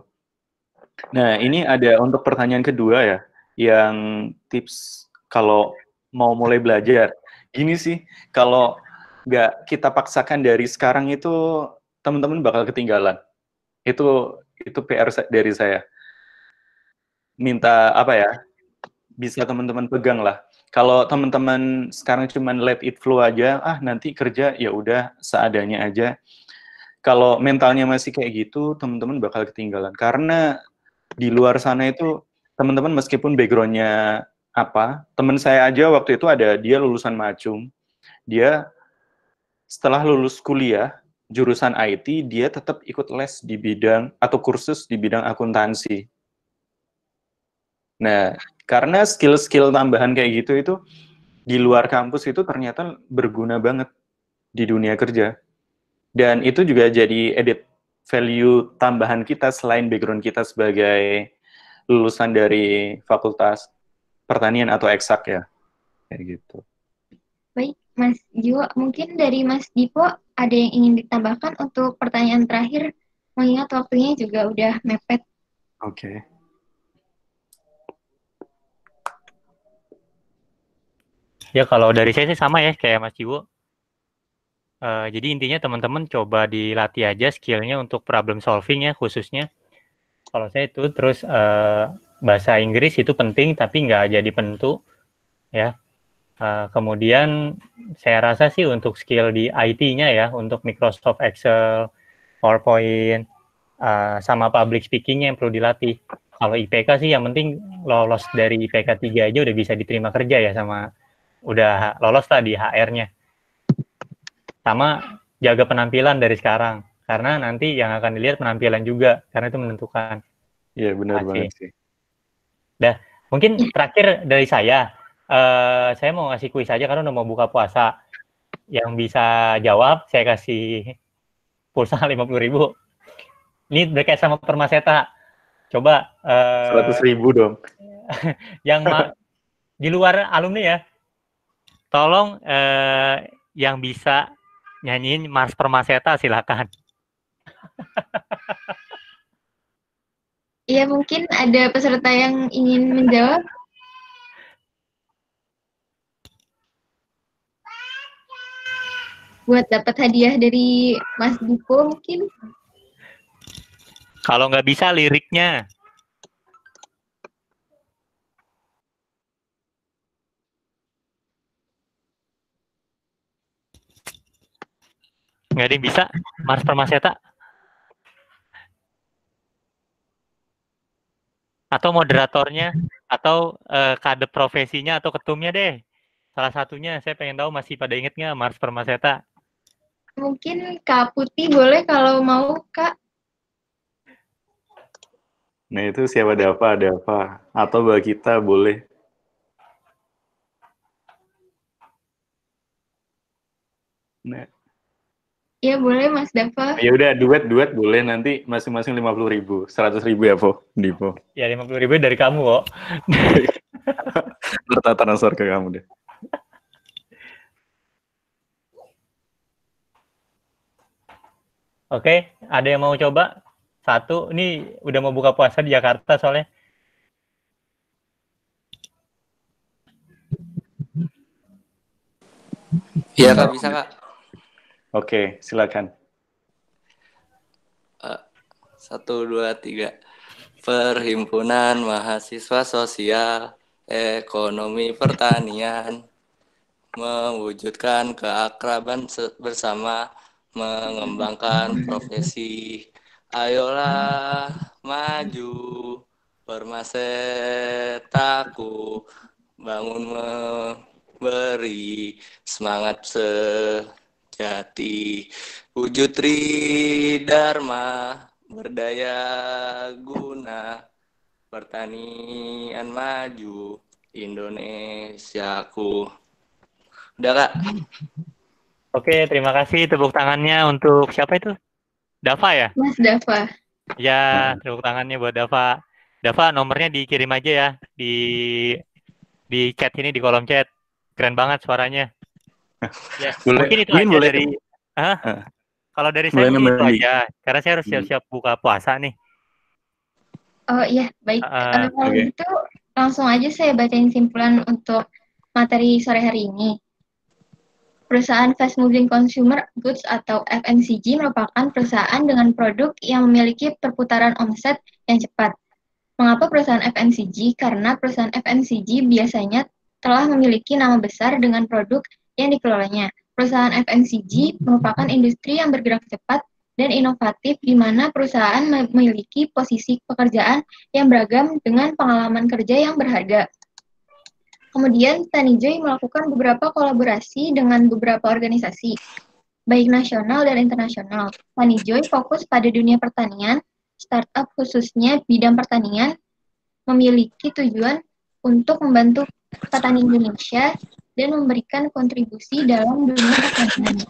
Nah, ini ada untuk pertanyaan kedua ya, yang tips kalau mau mulai belajar. Gini sih, kalau nggak kita paksakan dari sekarang itu, teman-teman bakal ketinggalan. Itu PR dari saya. Minta apa ya, bisa teman-teman pegang lah. Kalau teman-teman sekarang cuma let it flow aja, nanti kerja ya udah seadanya aja. Kalau mentalnya masih kayak gitu, teman-teman bakal ketinggalan. Karena di luar sana itu, teman-teman meskipun background-nya apa, teman saya aja waktu itu ada, dia lulusan Macung, dia setelah lulus kuliah, jurusan IT, dia tetap ikut les di bidang, atau kursus di bidang akuntansi. Nah, karena skill-skill tambahan kayak gitu itu, di luar kampus itu ternyata berguna banget di dunia kerja. Dan itu juga jadi added value tambahan kita selain background kita sebagai lulusan dari Fakultas Pertanian atau eksak ya, kayak gitu. Baik, Mas Jiwo, mungkin dari Mas Dipo ada yang ingin ditambahkan untuk pertanyaan terakhir, mengingat waktunya juga udah mepet. Oke. Ya kalau dari saya sih sama ya kayak Mas Jiwo. Jadi intinya teman-teman coba dilatih aja skillnya untuk problem solving ya khususnya. Kalau saya itu terus bahasa Inggris itu penting tapi nggak jadi penentu ya. Kemudian saya rasa sih untuk skill di IT-nya ya, untuk Microsoft Excel, PowerPoint, sama public speaking-nya yang perlu dilatih. Kalau IPK sih yang penting lolos dari IPK 3 aja udah bisa diterima kerja ya, sama udah lolos lah di HR-nya. Sama jaga penampilan dari sekarang, karena nanti yang akan dilihat penampilan juga, karena itu menentukan. Iya benar banget sih. Dah, mungkin terakhir dari saya mau ngasih kuis aja karena udah mau buka puasa. Yang bisa jawab, saya kasih pulsa 50.000. Ini berkait sama Permaseta. Coba 100.000 dong. Yang di luar alumni ya, tolong yang bisa nyanyiin Mars Permaseta silakan. Ya, mungkin ada peserta yang ingin menjawab. Buat dapat hadiah dari Mas Dipo mungkin. Kalau nggak bisa liriknya. Nggak ada yang bisa? Mars Permaseta? Atau moderatornya? Atau kadep profesinya atau ketumnya deh? Salah satunya, saya pengen tahu masih pada inget nggak Mars Permaseta? Mungkin Kak Putih boleh kalau mau, Kak. Nah itu siapa ada apa? Atau Mbak kita boleh. Nah. Ya boleh Mas Dava. Ya udah duet boleh, nanti masing-masing 50.000, 100.000 ya Po, Dipo. Ya 50.000 dari kamu kok. Serta transfer ke kamu deh. Oke, ada yang mau coba? Satu, ini udah mau buka puasa di Jakarta soalnya. Iya Kak, bisa Kak. Oke, silakan. 1, 2, 3. Perhimpunan Mahasiswa Sosial Ekonomi Pertanian mewujudkan keakraban bersama, mengembangkan profesi. Ayolah maju Permasetaku, bangun memberi semangat sejati, wujud tridharma, berdaya guna, pertanian maju, Indonesiaku. Udah Kak. Oke, terima kasih tepuk tangannya untuk siapa itu? Dava ya? Mas Dava. Ya, tepuk tangannya buat Dava. Dava, nomornya dikirim aja ya di chat ini, di kolom chat. Keren banget suaranya. Ya, Boleh, mungkin itu aja boleh. dari kalau dari saya mungkin itu aja, karena saya harus siap-siap buka puasa nih. Oh iya, baik. Kalau okay. gitu langsung aja saya bacain simpulan untuk materi sore hari ini. Perusahaan Fast Moving Consumer Goods atau FMCG merupakan perusahaan dengan produk yang memiliki perputaran omset yang cepat. Mengapa perusahaan FMCG? Karena perusahaan FMCG biasanya telah memiliki nama besar dengan produk yang dikelolanya. Perusahaan FMCG merupakan industri yang bergerak cepat dan inovatif di mana perusahaan memiliki posisi pekerjaan yang beragam dengan pengalaman kerja yang berharga. Kemudian, Tanijoy melakukan beberapa kolaborasi dengan beberapa organisasi, baik nasional dan internasional. Tanijoy fokus pada dunia pertanian, startup khususnya bidang pertanian, memiliki tujuan untuk membantu petani Indonesia dan memberikan kontribusi dalam dunia pertanian.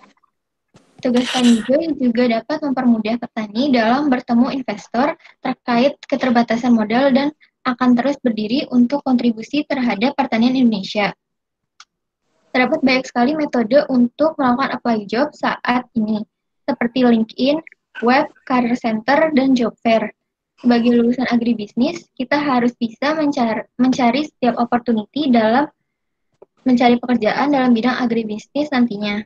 Tugas Tanijoy juga dapat mempermudah petani dalam bertemu investor terkait keterbatasan modal dan akan terus berdiri untuk kontribusi terhadap pertanian Indonesia. Terdapat banyak sekali metode untuk melakukan apply job saat ini, seperti LinkedIn, web, career center, dan job fair. Sebagai lulusan agribisnis, kita harus bisa mencari setiap opportunity dalam mencari pekerjaan dalam bidang agribisnis nantinya.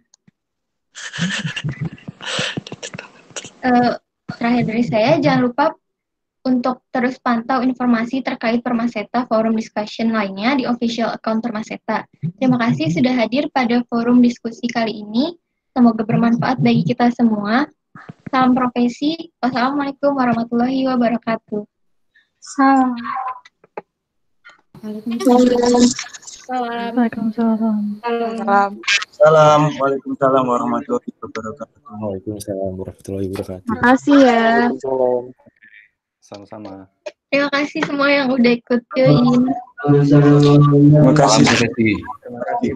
Terakhir dari saya, jangan lupa untuk terus pantau informasi terkait Permaseta forum discussion lainnya di official account Permaseta. Terima kasih sudah hadir pada forum diskusi kali ini. Semoga bermanfaat bagi kita semua. Salam profesi. Wassalamualaikum warahmatullahi wabarakatuh. Salam. Waalaikumsalam. Salam. Waalaikumsalam warahmatullahi wabarakatuh. Waalaikumsalam warahmatullahi wabarakatuh. Makasih ya. Sama-sama. Terima kasih semua yang udah ikut join. Terima kasih. Terima kasih.